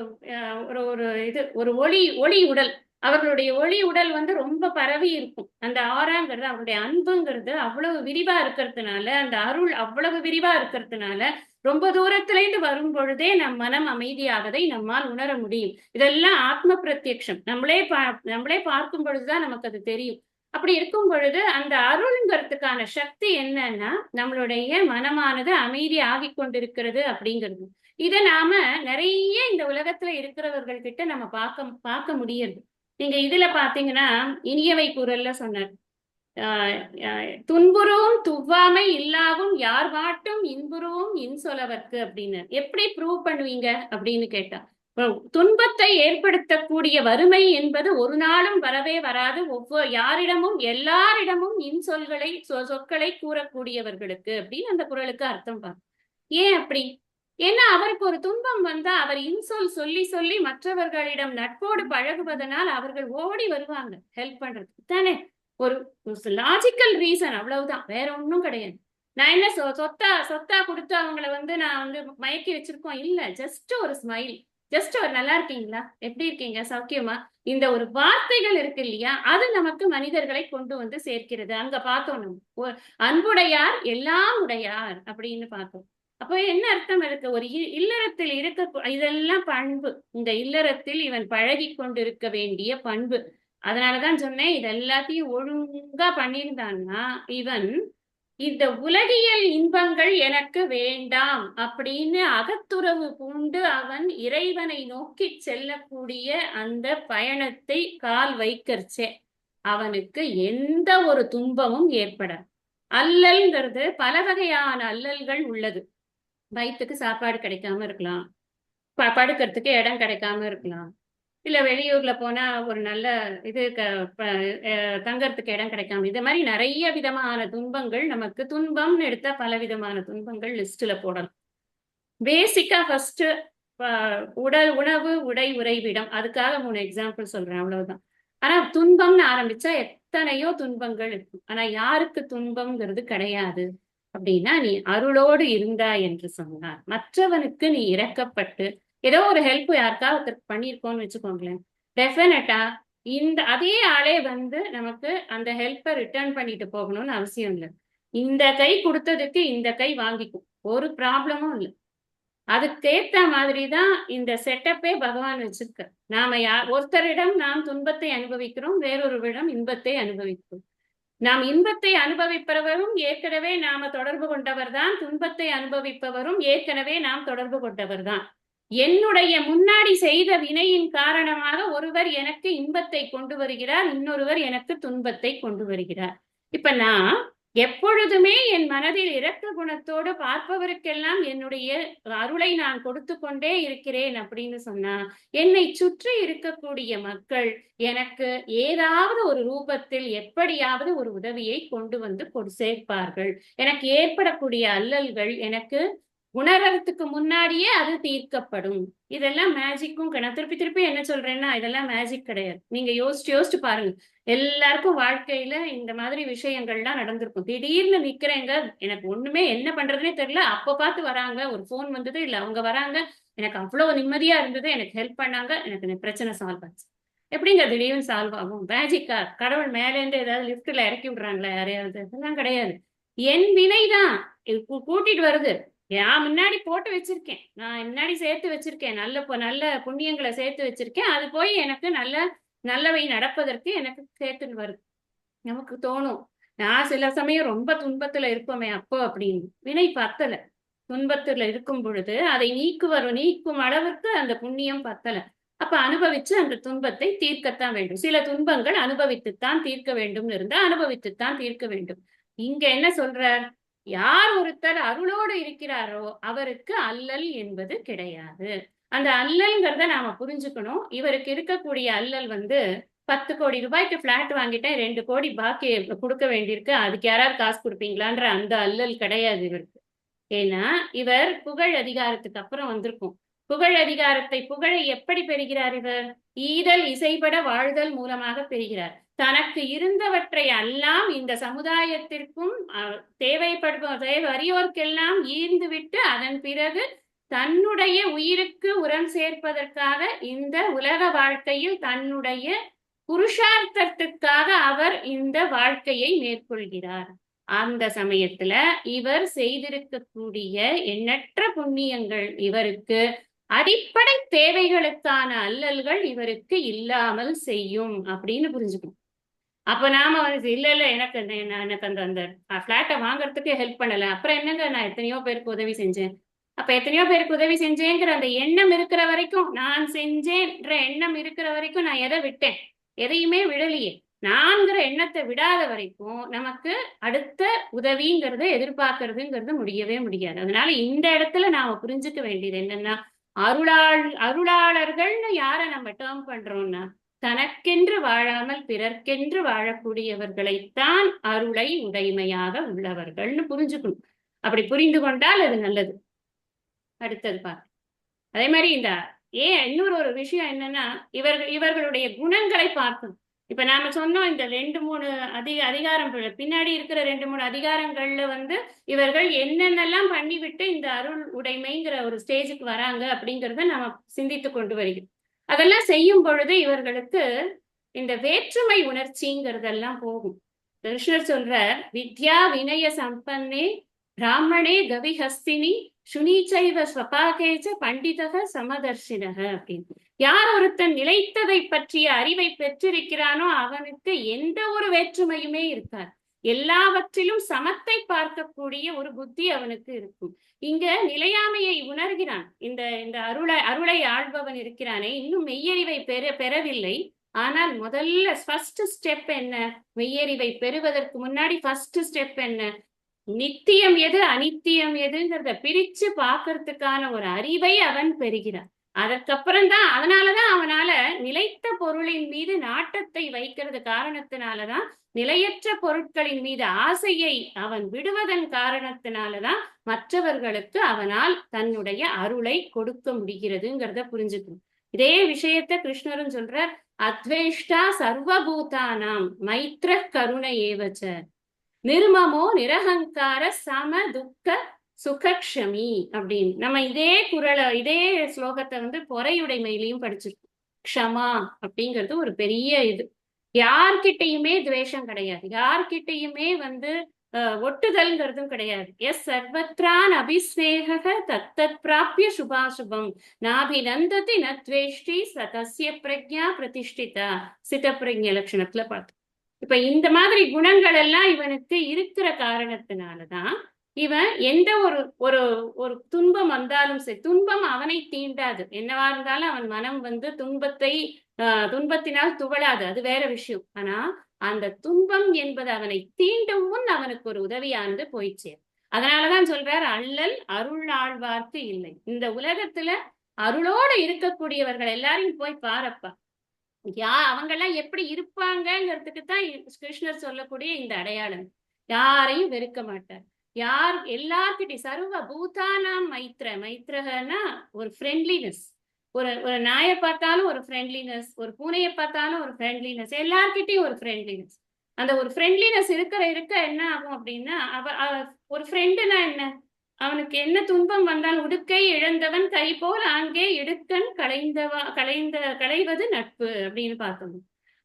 ஒரு இது ஒரு ஒளி உடல். அவர்களுடைய ஒளி உடல் வந்து ரொம்ப பரவி இருக்கும். அந்த ஆராங்கிறது அவருடைய அன்புங்கிறது அவ்வளவு விரிவா இருக்கிறதுனால, அந்த அருள் அவ்வளவு விரிவா இருக்கிறதுனால ரொம்ப தூரத்துல இருந்து வரும் பொழுதே நம் மனம் அமைதியாவதை நம்மால் உணர முடியும். இதெல்லாம் ஆத்ம பிரத்யக்ஷம். நம்மளே பார்க்கும் பொழுதுதான் நமக்கு அது தெரியும். அப்படி இருக்கும் பொழுது அந்த அருள்ங்கிறதுக்கான சக்தி என்னன்னா நம்மளுடைய மனமானது அமைதி ஆகி கொண்டிருக்கிறது அப்படிங்கிறது. இதை நாம நிறைய இந்த உலகத்துல இருக்கிறவர்கள் கிட்ட நம்ம பார்க்க முடியுது. நீங்க இதுல பாத்தீங்கன்னா இனியவை குரல்ல சொன்னார், துன்புறுவும் துவ்வாமை இல்லாவும் யார் மாட்டும் இன்புறுவும் இன்சொலவர்க்கு அப்படின்னு. எப்படி ப்ரூவ் பண்ணுவீங்க அப்படின்னு கேட்டா, துன்பத்தை ஏற்படுத்தக்கூடிய வறுமை என்பது ஒரு நாளும் வரவே வராது. யாரிடமும் எல்லாரிடமும் சொற்களை கூறக்கூடியவர்களுக்கு அப்படின்னு அந்த குறளுக்கு அர்த்தம் பார்க்க. ஏன் அப்படி? ஏன்னா அவருக்கு ஒரு துன்பம் வந்தா அவர் இன்சொல் சொல்லி சொல்லி மற்றவர்களிடம் நட்போடு பழகுவதனால் அவர்கள் ஓடி வருவாங்க ஹெல்ப் பண்றதுக்கு தானே. ஒரு லாஜிக்கல் ரீசன், அவ்வளவுதான், வேற ஒன்றும் கிடையாது. நான் என்ன சொத்தா சொத்தா கொடுத்து அவங்கள வந்து நான் வந்து மயக்கி வச்சிருக்கோம் இல்ல. ஜஸ்ட் ஒரு ஸ்மைல், ஜஸ்ட் ஒரு நல்லா இருக்கீங்களா, எப்படி இருக்கீங்க, சௌக்கியமா, இந்த ஒரு வார்த்தைகள் இருக்கு இல்லையா, அது நமக்கு மனிதர்களை கொண்டு வந்து சேர்க்கிறது. அங்க பார்த்தோம் நம்ம அன்புடையார் எல்லாம் உடையார் அப்படின்னு பார்த்தோம். அப்போ என்ன அர்த்தம் இருக்கு, ஒரு இல்லறத்தில் இருக்க இதெல்லாம் பண்பு, இந்த இல்லறத்தில் இவன் பழகி கொண்டிருக்க வேண்டிய பண்பு. அதனாலதான் சொன்னேன், இது எல்லாத்தையும் ஒழுங்கா பண்ணியிருந்தான்னா இவன் இந்த உலகியல் இன்பங்கள் எனக்கு வேண்டாம் அப்படின்னு அகத்துறவு பூண்டு அவன் இறைவனை நோக்கி செல்லக்கூடிய அந்த பயணத்தை கால் வைக்கிறச்சே அவனுக்கு எந்த ஒரு துன்பமும் ஏற்பட. அல்லல்ங்கிறது பல வகையான அல்லல்கள் உள்ளது. வயிற்றுக்கு சாப்பாடு கிடைக்காம இருக்கலாம், படுக்கிறதுக்கு இடம் கிடைக்காம இருக்கலாம், இல்ல வெளியூர்ல போனா ஒரு நல்ல இது தங்கறதுக்கு இடம் கிடைக்காம, இது மாதிரி நிறைய விதமான துன்பங்கள் நமக்கு. துன்பம்னு எடுத்தா பல விதமான துன்பங்கள் லிஸ்ட்ல போடலாம். பேசிக்கா ஃபர்ஸ்ட் உணவு, உடை, உறைவிடம், அதுக்காக 3 எக்ஸாம்பிள் சொல்றேன், அவ்வளவுதான். ஆனா துன்பம்னு ஆரம்பிச்சா எத்தனையோ துன்பங்கள் இருக்கும். ஆனா யாருக்கு துன்பம்ங்கிறது கிடையாது அப்படின்னா, நீ அருளோடு இருந்தா என்று சொன்னார். மற்றவனுக்கு நீ இரக்கப்பட்டு ஏதோ ஒரு ஹெல்ப் யாருக்காவது பண்ணியிருக்கோம்னு வச்சுக்கோங்களேன், டெஃபினட்டா இந்த அதே ஆளே வந்து நமக்கு அந்த ஹெல்ப்பை ரிட்டர்ன் பண்ணிட்டு போகணும்னு அவசியம் இல்லை. இந்த கை கொடுத்ததுக்கு இந்த கை வாங்கிக்கும், ஒரு ப்ராப்ளமும் இல்லை. அதுக்கேத்த மாதிரிதான் இந்த செட்டப்பே பகவான் வச்சிருக்க. நாம ஒருத்தரிடம் நாம் துன்பத்தை அனுபவிக்கிறோம், வேறொருவரிடம் இன்பத்தை அனுபவிக்கிறோம். நாம் இன்பத்தை அனுபவிப்பவரும் ஏற்கனவே நாம தொடர்பு கொண்டவர் தான், துன்பத்தை அனுபவிப்பவரும் ஏற்கனவே நாம் தொடர்பு கொண்டவர் தான். என்னுடைய முன்னாடி செய்த வினையின் காரணமாக ஒருவர் எனக்கு இன்பத்தை கொண்டு வருகிறார், இன்னொருவர் எனக்கு துன்பத்தை கொண்டு வருகிறார். இப்ப நான் எப்பொழுதுமே என் மனதில் இரக்க குணத்தோடு பார்ப்பவருக்கெல்லாம் என்னுடைய அருளை நான் கொடுத்து கொண்டே இருக்கிறேன் அப்படின்னு சொன்னா, என்னை சுற்றி இருக்கக்கூடிய மக்கள் எனக்கு ஏதாவது ஒரு ரூபத்தில் எப்படியாவது ஒரு உதவியை கொண்டு வந்து சேர்ப்பார்கள். எனக்கு ஏற்படக்கூடிய அல்லல்கள் எனக்கு உணர்றதுக்கு முன்னாடியே அது தீர்க்கப்படும். இதெல்லாம் மேஜிக்கும் திருப்பி திருப்பி என்ன சொல்றேன்னா, இதெல்லாம் மேஜிக் கிடையாது. நீங்க யோசிச்சு பாருங்க. எல்லாருக்கும் வாழ்க்கையில இந்த மாதிரி விஷயங்கள்லாம் நடந்திருக்கும். திடீர்னு நிக்கிறேங்க, எனக்கு ஒண்ணுமே என்ன பண்றதுன்னே தெரியல, அப்ப பார்த்து வராங்க, ஒரு போன் வந்தது, இல்ல அவங்க வராங்க, எனக்கு அவ்வளவு நிம்மதியா இருந்தது, எனக்கு ஹெல்ப் பண்ணாங்க, எனக்கு பிரச்சனை சால்வ் ஆச்சு. எப்படிங்க திடீர்னு சால்வ் ஆகும்? மேஜிக்கா? கடவுள் மேல இருந்து ஏதாவது லிப்ட்ல இறக்கி விடுறாங்களா யாரையாவது? அதெல்லாம் கிடையாது. என் வினைதான் கூட்டிட்டு வருது. நான் முன்னாடி போட்டு வச்சிருக்கேன், நான் முன்னாடி சேர்த்து வச்சிருக்கேன், நல்ல புண்ணியங்களை சேர்த்து வச்சிருக்கேன், அது போய் எனக்கு நல்லவை நடப்பதற்கு எனக்கு சேர்த்துன்னு வருது. நமக்கு தோணும், நான் சில சமயம் ரொம்ப துன்பத்துல இருப்போமே அப்போ அப்படின்னு. வினை பத்தல, துன்பத்துல இருக்கும் பொழுது அதை நீக்கும் அளவுக்கு அந்த புண்ணியம் பத்தல. அப்ப அனுபவிச்சு அந்த துன்பத்தை தீர்க்கத்தான் வேண்டும். சில துன்பங்கள் அனுபவித்துத்தான் தீர்க்க வேண்டும் இருந்தா அனுபவித்துத்தான் தீர்க்க வேண்டும். இங்க என்ன சொல்றார், யார் ஒருத்தர் அருளோடு இருக்கிறாரோ அவருக்கு அல்லல் என்பது கிடையாது. அந்த அல்லல்ங்கிறத நாம புரிஞ்சுக்கணும். இவருக்கு இருக்கக்கூடிய அல்லல் வந்து 10 கோடி ரூபாய்க்கு பிளாட் வாங்கிட்டேன், 2 கோடி பாக்கி கொடுக்க வேண்டியிருக்கு, அதுக்கு யாராவது காசு கொடுப்பீங்களான்ற அந்த அல்லல் கிடையாது இவருக்கு. ஏன்னா இவர் புகழ் அதிகாரத்துக்கு அப்புறம் வந்திருக்கும். புகழ் அதிகாரத்தை, புகழை எப்படி பெறுகிறார் இவர்? ஈதல் இசைப்பட வாழ்தல் மூலமாக பெறுகிறார். தனக்கு இருந்தவற்றை எல்லாம் இந்த சமுதாயத்திற்கும் வறியோர்க்கெல்லாம் ஈர்ந்து விட்டு அதன் பிறகு தன்னுடைய உயிருக்கு உரம் சேர்ப்பதற்காக இந்த உலக வாழ்க்கையில் தன்னுடைய புருஷார்த்தத்துக்காக அவர் இந்த வாழ்க்கையை மேற்கொள்கிறார். அந்த சமயத்துல இவர் செய்திருக்கக்கூடிய எண்ணற்ற புண்ணியங்கள் இவருக்கு அடிப்படை தேவைகளுக்கான அல்லல்கள் இவருக்கு இல்லாமல் செய்யும் அப்படின்னு புரிஞ்சுக்கணும். அப்ப நாம இல்ல எனக்கு அந்த பிளாட்டை வாங்குறதுக்கு ஹெல்ப் பண்ணல, அப்புறம் என்னங்க நான் எத்தனையோ பேருக்கு உதவி செஞ்சேன். அப்ப எத்தனையோ பேருக்கு உதவி செஞ்சேங்கிற அந்த எண்ணம் இருக்கிற வரைக்கும், நான் செஞ்சேன்ற எண்ணம் இருக்கிற வரைக்கும் நான் எதை விட்டேன்? எதையுமே விடலையே. நான்கிற எண்ணத்தை விடாத வரைக்கும் நமக்கு அடுத்த உதவிங்கிறத எதிர்பார்க்கறதுங்கிறது முடியவே முடியாது. அதனால இந்த இடத்துல நாம புரிஞ்சுக்க வேண்டியது என்னன்னா, அருளாளர்கள்னு யாரை நம்ம டேர்ம் பண்றோம்னா, தனக்கென்று வாழாமல் பிறர்க்கென்று வாழக்கூடியவர்களைத்தான் அருளை உடைமையாக உள்ளவர்கள்னு புரிஞ்சுக்கணும். அப்படி புரிந்து கொண்டால் அது நல்லது. அடுத்தது பாரு. அதே மாதிரி இன்னொரு ஒரு விஷயம் என்னன்னா, இவர்களுடைய குணங்களை பார்க்கணும். இப்ப நாம சொன்னோம் இந்த 2-3 அதிகாரம் பின்னாடி இருக்கிற 2-3 அதிகாரங்கள்ல இவர்கள் என்னென்னலாம் பண்ணிவிட்டு இந்த அருள் உடைமைங்கிற ஒரு ஸ்டேஜுக்கு வராங்க அப்படிங்கிறத நாம சிந்தித்து கொண்டு வருகிறோம். அதெல்லாம் செய்யும் பொழுது இவர்களுக்கு இந்த வேற்றுமை உணர்ச்சிங்கிறதெல்லாம் போகும். கிருஷ்ணர் சொல்ற வித்யா வினய சம்பன்னே பிராமணே கவிஹஸ்தினி சுனீச்சைவ ஸ்வபாகேச்ச பண்டிதக சமதர்ஷினக அப்படின்னு. யார் ஒருத்தன் நிலைத்ததை பற்றிய அறிவை பெற்றிருக்கிறானோ அவனுக்கு எந்த ஒரு வேற்றுமையுமே இருக்காது. எல்லாவற்றிலும் சமத்தை பார்க்கக்கூடிய ஒரு புத்தி அவனுக்கு இருக்கும். இங்க நிலையாமையை உணர்கிறான். இந்த இந்த அருளை ஆள்பவன் இருக்கிறானே, இன்னும் மெய்யறிவை பெறவில்லை. ஆனால் முதல்ல ஃபர்ஸ்ட் ஸ்டெப் என்ன? மெய்யறிவை பெறுவதற்கு முன்னாடி ஃபர்ஸ்ட் ஸ்டெப் என்ன? நித்தியம் எது அனித்தியம் எதுங்கிறத பிரிச்சு பார்க்கறதுக்கான ஒரு அறிவை அவன் பெறுகிறான். அதற்கப்புறம்தான், அதனாலதான் அவனால நிலைத்த பொருளின் மீது நாட்டத்தை வைக்கிறது காரணத்தினாலதான், நிலையற்ற பொருட்களின் மீது ஆசையை அவன் விடுவதன் காரணத்தினாலதான் மற்றவர்களுக்கு அவனால் தன்னுடைய அருளை கொடுக்க முடிகிறதுங்கிறத புரிஞ்சுக்கணும். இதே விஷயத்த கிருஷ்ணரும் சொல்றார், அத்வேஷ்டா சர்வபூதானாம் மைத்ர கருணை ஏவச்ச நிர்மமோ நிரகங்கார சம துக்க சுகக்ஷமி அப்படின்னு. நம்ம இதே ஸ்லோகத்தை பொறையுடைமையிலையும் படிச்சிருக்கோம். க்ஷமா அப்படிங்கிறது ஒரு பெரிய இது. யார்கிட்டையுமே துவேஷம் கிடையாது, யார்கிட்டையுமே ஒட்டுதல்ங்கிறதும் கிடையாது. எஸ் சர்வத்ரான் அபிஸ்நேக தத்தத் பிராபிய சுபாசுபம் நாபிநந்ததி நத்வேஷ்டி சதஸ்ய பிரக்ஞா பிரதிஷ்டிதா சித பிரக்ஞ லட்சணத்துல பார்த்தோம். இப்ப இந்த மாதிரி குணங்கள் எல்லாம் இவனுக்கு இருக்கிற காரணத்தினாலதான் இவன் எந்த ஒரு ஒரு துன்பம் வந்தாலும் சரி, துன்பம் அவனை தீண்டாது. என்னவா இருந்தாலும் அவன் மனம் துன்பத்தினால் துவளாது, அது வேற விஷயம். ஆனா அந்த துன்பம் என்பது அவனை தீண்டும் முன் அவனுக்கு ஒரு உதவியானது போயிடுச்சு. அதனாலதான் சொல்றார், அல்லல் அருள் ஆழ்வார்க்கு இல்லை. இந்த உலகத்துல அருளோடு இருக்கக்கூடியவர்கள் எல்லாரையும் போய் பாரப்பா, அவங்கெல்லாம் எப்படி இருப்பாங்கிறதுக்கு தான் கிருஷ்ணர் சொல்லக்கூடிய இந்த அடையாளம். யாரையும் வெறுக்க மாட்டார். எல்லார்கிட்டையும் சர்வ பூதானாம் மைத்ரகன்னா ஒரு ஃப்ரெண்ட்லினஸ். ஒரு நாயை பார்த்தாலும் ஒரு ஃப்ரெண்ட்லினஸ், ஒரு பூனையை பார்த்தாலும் ஒரு ஃப்ரெண்ட்லினஸ், எல்லார்கிட்டையும் ஒரு ஃப்ரெண்ட்லினஸ். அந்த ஒரு ஃப்ரெண்ட்லினஸ் இருக்க என்ன ஆகும் அப்படின்னா, ஒரு ஃப்ரெண்டுனா என்ன, அவனுக்கு என்ன துன்பம் வந்தால் உடுக்கை இழந்தவன் கை போல் அங்கே இடுக்கன் களைவது நட்பு அப்படின்னு பார்த்தோம்.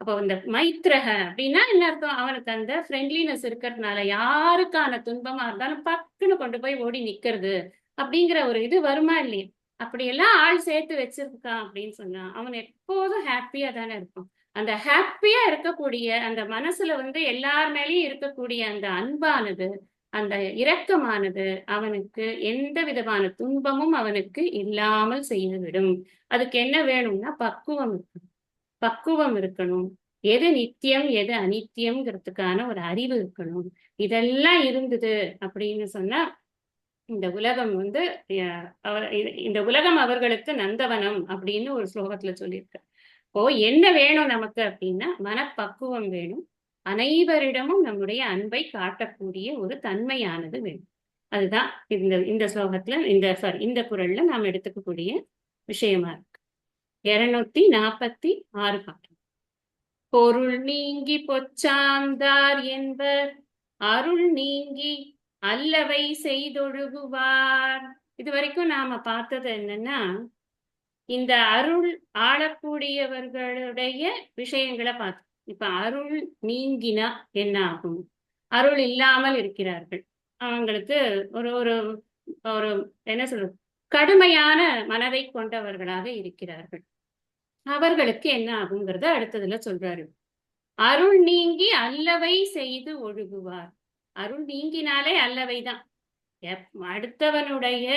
அப்போ இந்த மைத்ரக அப்படின்னா என்ன அர்த்தம்? அவனுக்கு அந்த ஃப்ரெண்ட்லினஸ் இருக்கிறதுனால யாருக்கான துன்பமா இருந்தாலும் பக்குன்னு கொண்டு போய் ஓடி நிக்கிறது அப்படிங்கிற ஒரு இது வருமா இல்லையா? அப்படியெல்லாம் ஆள் சேர்த்து வச்சிருக்கான் அப்படின்னு சொன்னா அவன் எப்போதும் ஹாப்பியா தானே இருக்கும். அந்த ஹாப்பியா இருக்கக்கூடிய அந்த மனசுல எல்லார் மேலேயும் இருக்கக்கூடிய அந்த அன்பானது, அந்த இரக்கமானது அவனுக்கு எந்த விதமான துன்பமும் அவனுக்கு இல்லாமல் செய்துவிடும். அதுக்கு என்ன வேணும்னா பக்குவம் இருக்கணும். எது நித்தியம் எது அனித்தியம்ங்கிறதுக்கான ஒரு அறிவு இருக்கணும். இதெல்லாம் இருந்தது அப்படின்னு சொன்னா இந்த உலகம் இந்த உலகம் அவர்களுக்கு நந்தவனம் அப்படின்னு ஒரு ஸ்லோகத்துல சொல்லியிருக்க. இப்போ என்ன வேணும் நமக்கு அப்படின்னா மனப்பக்குவம் வேணும். அனைவரிடமும் நம்முடைய அன்பை காட்டக்கூடிய ஒரு தன்மையானது வேணும். அதுதான் இந்த ஸ்லோகத்துல இந்த குறள்ல நாம் எடுத்துக்கக்கூடிய விஷயமா இருக்கு. 246 பாட்டு. பொருள் நீங்கி பொச்சாந்தார் என்பர் அருள் நீங்கி அல்லவை செய்தொழுகுவார். இது வரைக்கும் நாம பார்த்தது என்னன்னா, இந்த அருள் ஆளக்கூடியவர்களுடைய விஷயங்களை பார்த்தோம். இப்ப அருள் நீங்கினா என்ன ஆகும்? அருள் இல்லாமல் இருக்கிறார்கள், அவங்களுக்கு ஒரு ஒரு ஒரு என்ன சொல்றது, கடுமையான மனதை கொண்டவர்களாக இருக்கிறார்கள். அவர்களுக்கு என்ன ஆகுங்கிறத அடுத்ததுல சொல்றாரு. அருள் நீங்கி அல்லவை செய்து ஒழுகுவார். அருள் நீங்கினாலே அல்லவைதான். அடுத்தவனுடைய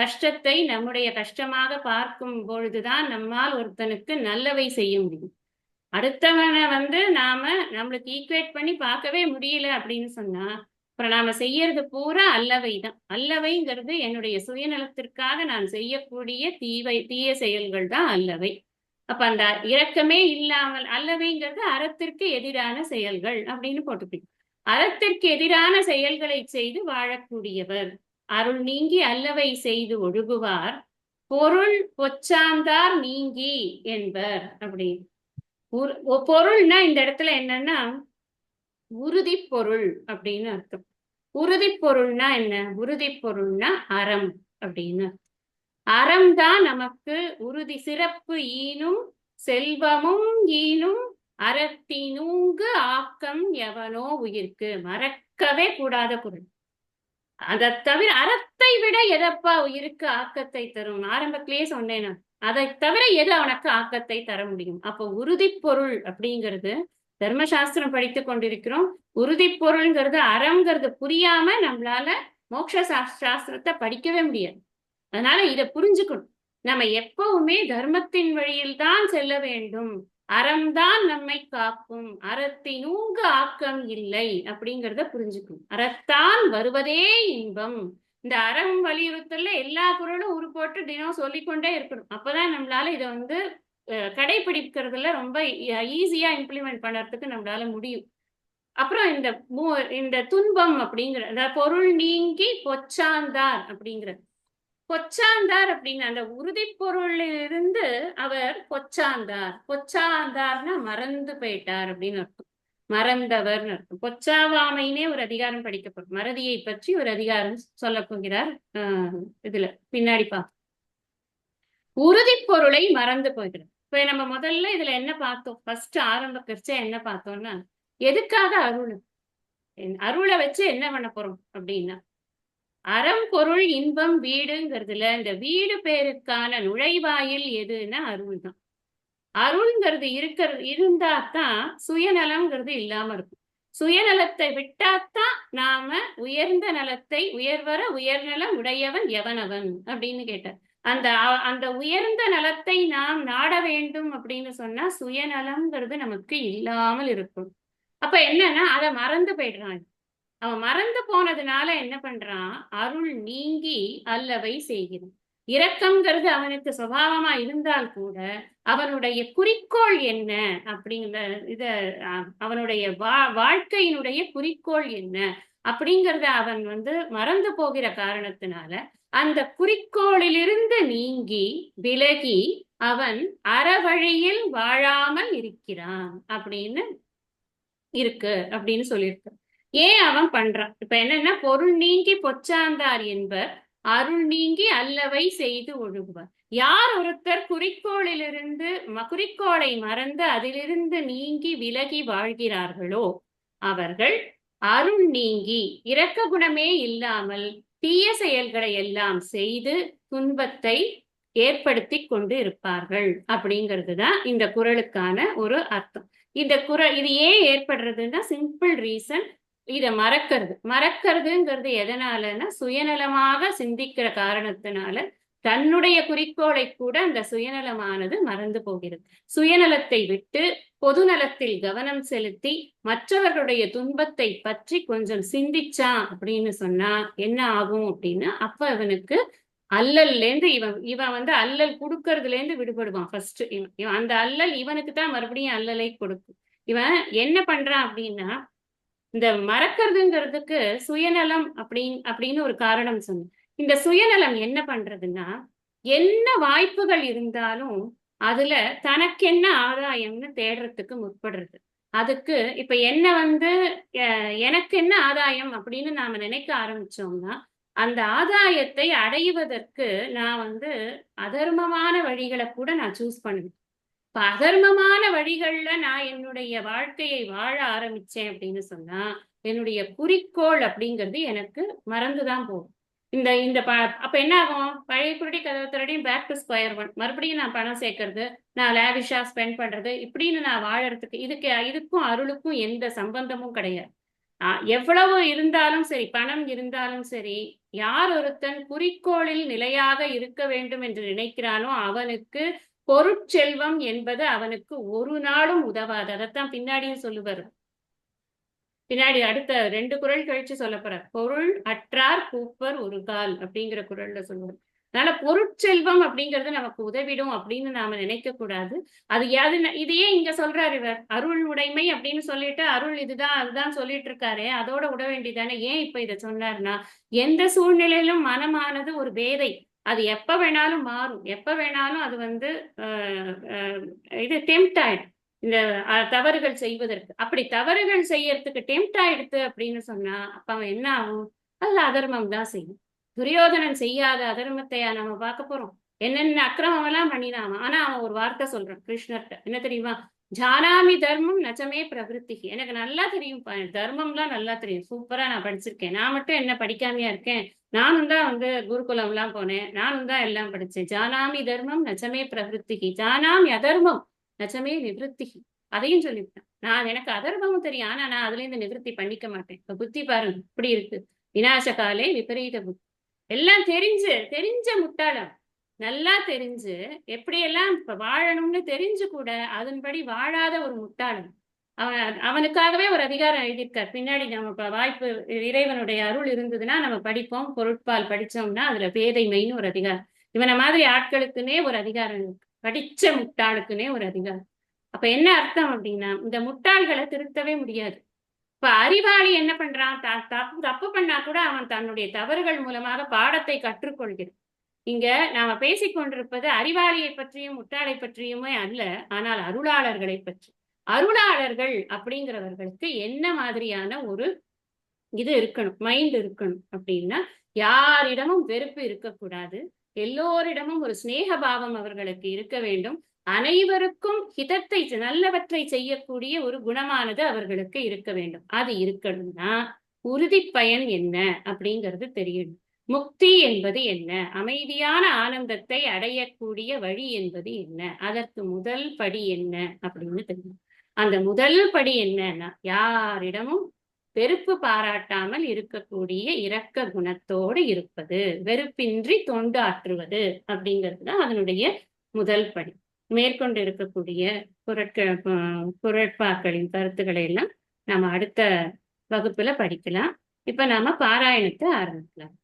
கஷ்டத்தை நம்முடைய கஷ்டமாக பார்க்கும் பொழுதுதான் நம்மால் ஒருத்தனுக்கு நல்லவை செய்ய முடியும். அடுத்தவனை நம்மளுக்கு ஈக்குவேட் பண்ணி பார்க்கவே முடியல அப்படின்னு சொன்னா அப்புறம் நாம செய்யறது பூரா அல்லவைதான். அல்லவைங்கிறது என்னுடைய சுயநலத்திற்காக நான் செய்யக்கூடிய தீய செயல்கள் தான் அல்லவை. அப்ப அந்த இரக்கமே இல்லாமல், அல்லவைங்கிறது அறத்திற்கு எதிரான செயல்கள் அப்படின்னு போட்டுப்பீங்க. அறத்திற்கு எதிரான செயல்களை செய்து வாழக்கூடியவர். அருள் நீங்கி அல்லவை செய்து ஒழுகுவார் பொருள் பொச்சாந்தார் நீங்கி என்பர் அப்படின்னு. பொருள்னா இந்த இடத்துல என்னன்னா உறுதி பொருள் அப்படின்னு அர்த்தம். உறுதி பொருள்னா என்ன? உறுதி பொருள்னா அறம் அப்படின்னு. அறம் தான் நமக்கு உறுதி சிறப்பு ஈனும் செல்வமும் ஈனும் அறத்தினூங்கு ஆக்கம் எவனோ உயிர்க்கு. மறக்கவே கூடாத பொருள். அதை தவிர அறத்தை விட எதப்பா உயிருக்கு ஆக்கத்தை தரும்? ஆரம்பத்திலேயே சொன்னேன். அதை தவிர எது அவனுக்கு ஆக்கத்தை தர முடியும்? அப்போ உறுதி பொருள் அப்படிங்கிறது தர்மசாஸ்திரம் படித்துக் கொண்டிருக்கிறோம். உறுதி பொருள்ங்கிறது அறம்ங்கிறது புரியாம நம்மளால மோட்ச சாஸ்திரத்தை படிக்கவே முடியாது. அதனால இதை புரிஞ்சுக்கணும். நம்ம எப்பவுமே தர்மத்தின் வழியில் தான் செல்ல வேண்டும். அறம்தான் நம்மை காக்கும். அறத்தினூங்கு ஆக்கம் இல்லை அப்படிங்கிறத புரிஞ்சுக்கணும். அறத்தான் வருவதே இன்பம். இந்த அறம் வலியுறுத்தல எல்லா குறளும் உரு போட்டு தினம் சொல்லிக்கொண்டே இருக்கணும். அப்பதான் நம்மளால இதை வந்து கடைபிடிக்கிறதுல ரொம்ப ஈஸியா இம்ப்ளிமெண்ட் பண்றதுக்கு நம்மளால முடியும். அப்புறம் இந்த துன்பம் அப்படிங்கிற பொருள் நீங்கி பொச்சாந்தார் அப்படிங்கிற பொச்சாந்தார் அப்படின்னு அந்த உறுதி பொருளிலிருந்து அவர் பொச்சாந்தார். பொச்சாந்தார்னா மறந்து போயிட்டார் அப்படின்னு அர்த்தம். மறந்தவர்னு அர்த்தம். பொச்சாவாமைனே ஒரு அதிகாரம் படிக்கப்படும். மறதியை பற்றி ஒரு அதிகாரம் சொல்ல போகிறார். இதுல பின்னாடி உறுதி பொருளை மறந்து போகிறார். இப்ப நம்ம முதல்ல இதுல என்ன பார்த்தோம்? ஃபர்ஸ்ட் ஆரம்பிச்சா என்ன பார்த்தோம்னா, எதுக்காக அருள்? அருளை வச்சு என்ன பண்ண போறோம் அப்படின்னா, அறம் பொருள் இன்பம் வீடுங்கிறதுல இந்த வீடு பேருக்கான நுழைவாயில் எதுன்னா அருள் தான். அருள்ங்கிறது இருந்தாதான் சுயநலம்ங்கிறது இல்லாம இருக்கும். சுயநலத்தை விட்டாத்தான் நாம உயர்ந்த நலத்தை உயர்நலம் உடையவன் எவனவன் அப்படின்னு கேட்டார். அந்த உயர்ந்த நலத்தை நாம் நாட வேண்டும் அப்படின்னு சொன்னா சுயநலம்ங்கிறது நமக்கு இல்லாமல் இருக்கும். அப்ப என்னன்னா அதை மறந்து போயிடுறான். அவன் மறந்து போனதுனால என்ன பண்றான்? அருள் நீங்கி அல்லவை செய்கிறான். இரக்கம்ங்கிறது அவனுக்கு சுபாவமா இருந்தால் கூட அவனுடைய குறிக்கோள் என்ன அப்படிங்கிற அவனுடைய வாழ்க்கையினுடைய குறிக்கோள் என்ன அப்படிங்கிறத அவன் மறந்து போகிற காரணத்தினால அந்த குறிக்கோளிலிருந்து நீங்கி விலகி அவன் அறவழியில் வாழாமல் இருக்கிறான் அப்படின்னு சொல்லியிருக்கு. ஏன் அவன் பண்றான்? இப்ப என்னன்னா, பொருள் நீங்கி பொச்சாந்தார் என்பர் அருள் நீங்கி அல்லவை செய்து ஒழுகுவார். யார் ஒருத்தர் குறிக்கோளை மறந்து அதிலிருந்து நீங்கி விலகி வாழ்கிறார்களோ அவர்கள் அருள் நீங்கி இரக்க குணமே இல்லாமல் தீய செயல்களை எல்லாம் செய்து துன்பத்தை ஏற்படுத்தி கொண்டு இருப்பார்கள் அப்படிங்கிறதுதான் இந்த குறளுக்கான ஒரு அர்த்தம். இந்த இது ஏன் ஏற்படுறதுன்னா சிம்பிள் ரீசன். இத மறக்கிறதுங்கிறது எதனாலன்னா சுயநலமாக சிந்திக்கிற காரணத்தினால தன்னுடைய குறிக்கோளை கூட அந்த சுயநலமானது மறந்து போகிறது. சுயநலத்தை விட்டு பொது நலத்தில் கவனம் செலுத்தி மற்றவர்களுடைய துன்பத்தை பற்றி கொஞ்சம் சிந்திச்சான் அப்படின்னு சொன்னா என்ன ஆகும் அப்படின்னா, அப்ப இவனுக்கு அல்லல்ல இருந்து இவன் அல்லல் கொடுக்கறதுல இருந்து விடுபடுவான். ஃபர்ஸ்ட் இவன் அந்த அல்லல் இவனுக்கு தான் மறுபடியும் அல்லலை கொடுக்கும். இவன் என்ன பண்றான் அப்படின்னா, இந்த மறக்கிறதுங்கிறதுக்கு சுயநலம் அப்படின்னு ஒரு காரணம் சொன்ன. இந்த சுயநலம் என்ன பண்றதுன்னா, என்ன வாய்ப்புகள் இருந்தாலும் அதுல தனக்கென்ன ஆதாயம்னு தேடுறதுக்கு முற்படுறது. அதுக்கு இப்ப எனக்கு என்ன ஆதாயம் அப்படின்னு நாம நினைக்க ஆரம்பிச்சோம்னா, அந்த ஆதாயத்தை அடைவதற்கு நான் அதர்மமான வழிகளை கூட நான் சூஸ் பண்ணுவேன். இப்ப அதர்மமான வழிகள்ல நான் என்னுடைய வாழ்க்கையை வாழ ஆரம்பிச்சேன் அப்படின்னு சொன்னா என்னுடைய குறிக்கோள் அப்படிங்கிறது எனக்கு மறந்துதான் போகும். அப்ப என்ன ஆகும்? பழைய குருடி கதவை திரடியும் பேக் டு ஸ்கொயர் ஒன். மறுபடியும் நான் பணம் சேர்க்கறது, நான் லேவிஷா ஸ்பெண்ட் பண்றது, இப்படின்னு நான் வாழறதுக்கு இதுக்கும் அருளுக்கும் எந்த சம்பந்தமும் கிடையாது. எவ்வளவு இருந்தாலும் சரி, பணம் இருந்தாலும் சரி, யார் ஒருத்தன் குறிக்கோளில் நிலையாக இருக்க வேண்டும் என்று நினைக்கிறானோ அவனுக்கு பொருட்செல்வம் என்பது அவனுக்கு ஒரு நாளும் உதவாது. அதைத்தான் பின்னாடியும் சொல்லுவார். பின்னாடி அடுத்த 2 குறள் கழிச்சு சொல்ல போற. பொருள் அற்றார் பூப்பர் ஒரு கால் அப்படிங்கிற குறள்ல சொல்லுவார். அதனால பொருட்செல்வம் அப்படிங்கிறது நமக்கு உதவிடும் அப்படின்னு நாம நினைக்க கூடாது. இதையே இங்க சொல்றாரு இவர். அருள் உடைமை அப்படின்னு சொல்லிட்டு அருள் இதுதான் அதுதான் சொல்லிட்டு இருக்காரு. அதோட விட வேண்டியதானே. ஏன் இப்ப இதை சொன்னார்னா, எந்த சூழ்நிலையிலும் மனமானது ஒரு வேதை. அது எப்ப வேணாலும் மாறும். எப்ப வேணாலும் அது இது டெம்ப்ட் ஆயிடும். இந்த தவறுகள் செய்வதற்கு. அப்படி தவறுகள் செய்யறதுக்கு டெம்ட் ஆயிடுத்து அப்படின்னு சொன்னா அப்ப அவன் என்ன ஆகும்? அது அதர்மம் தான் செய்யும். துரியோதனன் செய்யாத அதர்மத்தையா நம்ம பார்க்க போறோம்? என்னென்ன அக்கிரமம் எல்லாம் பண்ணினான். ஆனா அவன் ஒரு வார்த்தை சொல்றான் கிருஷ்ணர்கிட்ட, என்ன தெரியுமா? ஜானாமி தர்மம் நச்சமே பிரவருத்திகி. எனக்கு நல்லா தெரியும், தர்மம்லாம் நல்லா தெரியும், சூப்பரா நான் படிச்சிருக்கேன். நான் மட்டும் என்ன படிக்காமையா இருக்கேன்? நானும் தான் குருகுலம் எல்லாம் போனேன், நானும் தான் எல்லாம் படிச்சேன். ஜானாமி தர்மம் நச்சமே பிரவருத்திகி ஜானாமி அதர்மம் நச்சமே நிவൃத்திகி. அதையும் சொல்லிவிட்டேன். எனக்கு அதர்மமும் தெரியும், ஆனா நான் அதுல இருந்து நிவൃத்தி பண்ணிக்க மாட்டேன். இப்ப புத்தி பாருங்க இப்படி இருக்கு. விநாச காலே விபரீத புத்தி. எல்லாம் தெரிஞ்ச முட்டாளம். நல்லா தெரிஞ்சு எப்படியெல்லாம் இப்ப வாழணும்னு தெரிஞ்சு கூட அதன்படி வாழாத ஒரு முட்டாளன். அவனுக்காகவே ஒரு அதிகாரம் எழுதியிருக்கார் பின்னாடி. நம்ம வாய்ப்பு, இறைவனுடைய அருள் இருந்ததுன்னா நம்ம படிப்போம். பொருட்பால் படிச்சோம்னா அதுல பேதைமைன்னு ஒரு அதிகாரம். இவனை மாதிரி ஆட்களுக்குன்னே ஒரு அதிகாரம் இருக்கு. படிச்ச முட்டாளுக்குன்னே ஒரு அதிகாரம். அப்ப என்ன அர்த்தம் அப்படின்னா, இந்த முட்டாள்களை திருத்தவே முடியாது. இப்ப அறிவாளி என்ன பண்றான்? தப்பு பண்ணா கூட அவன் தன்னுடைய தவறுகள் மூலமாக பாடத்தை கற்றுக்கொள்கிறான். இங்க நாம பேசிக்கொண்டிருப்பது அறிவாளியை பற்றியும் முட்டாளை பற்றியுமே அல்ல, ஆனால் அருளாளர்களை பற்றி. அருளாளர்கள் அப்படிங்கிறவர்களுக்கு என்ன மாதிரியான ஒரு இது இருக்கணும், மைண்ட் இருக்கணும் அப்படின்னா, யாரிடமும் வெறுப்பு இருக்கக்கூடாது, எல்லோரிடமும் ஒரு சிநேக பாவம் அவர்களுக்கு இருக்க வேண்டும். அனைவருக்கும் ஹிதத்தை, நல்லவற்றை செய்யக்கூடிய ஒரு குணமானது அவர்களுக்கு இருக்க வேண்டும். அது இருக்கணும்னா உறுதி பயன் என்ன அப்படிங்கிறது தெரியணும். முக்தி என்பது என்ன? அமைதியான ஆனந்தத்தை அடையக்கூடிய வழி என்பது என்ன? அதற்கு முதல் படி என்ன அப்படின்னு தெரியும். அந்த முதல் படி என்னன்னா, யாரிடமும் வெறுப்பு பாராட்டாமல் இருக்கக்கூடிய இரக்க குணத்தோடு இருப்பது, வெறுப்பின்றி தொண்டு ஆற்றுவது அப்படிங்கிறது தான் அதனுடைய முதல் படி. மேற்கொண்டு இருக்கக்கூடிய குரட்பாக்களின் கருத்துக்களை எல்லாம் நாம அடுத்த வகுப்புல படிக்கலாம். இப்ப நாம பாராயணத்தை ஆரம்பிக்கலாம்.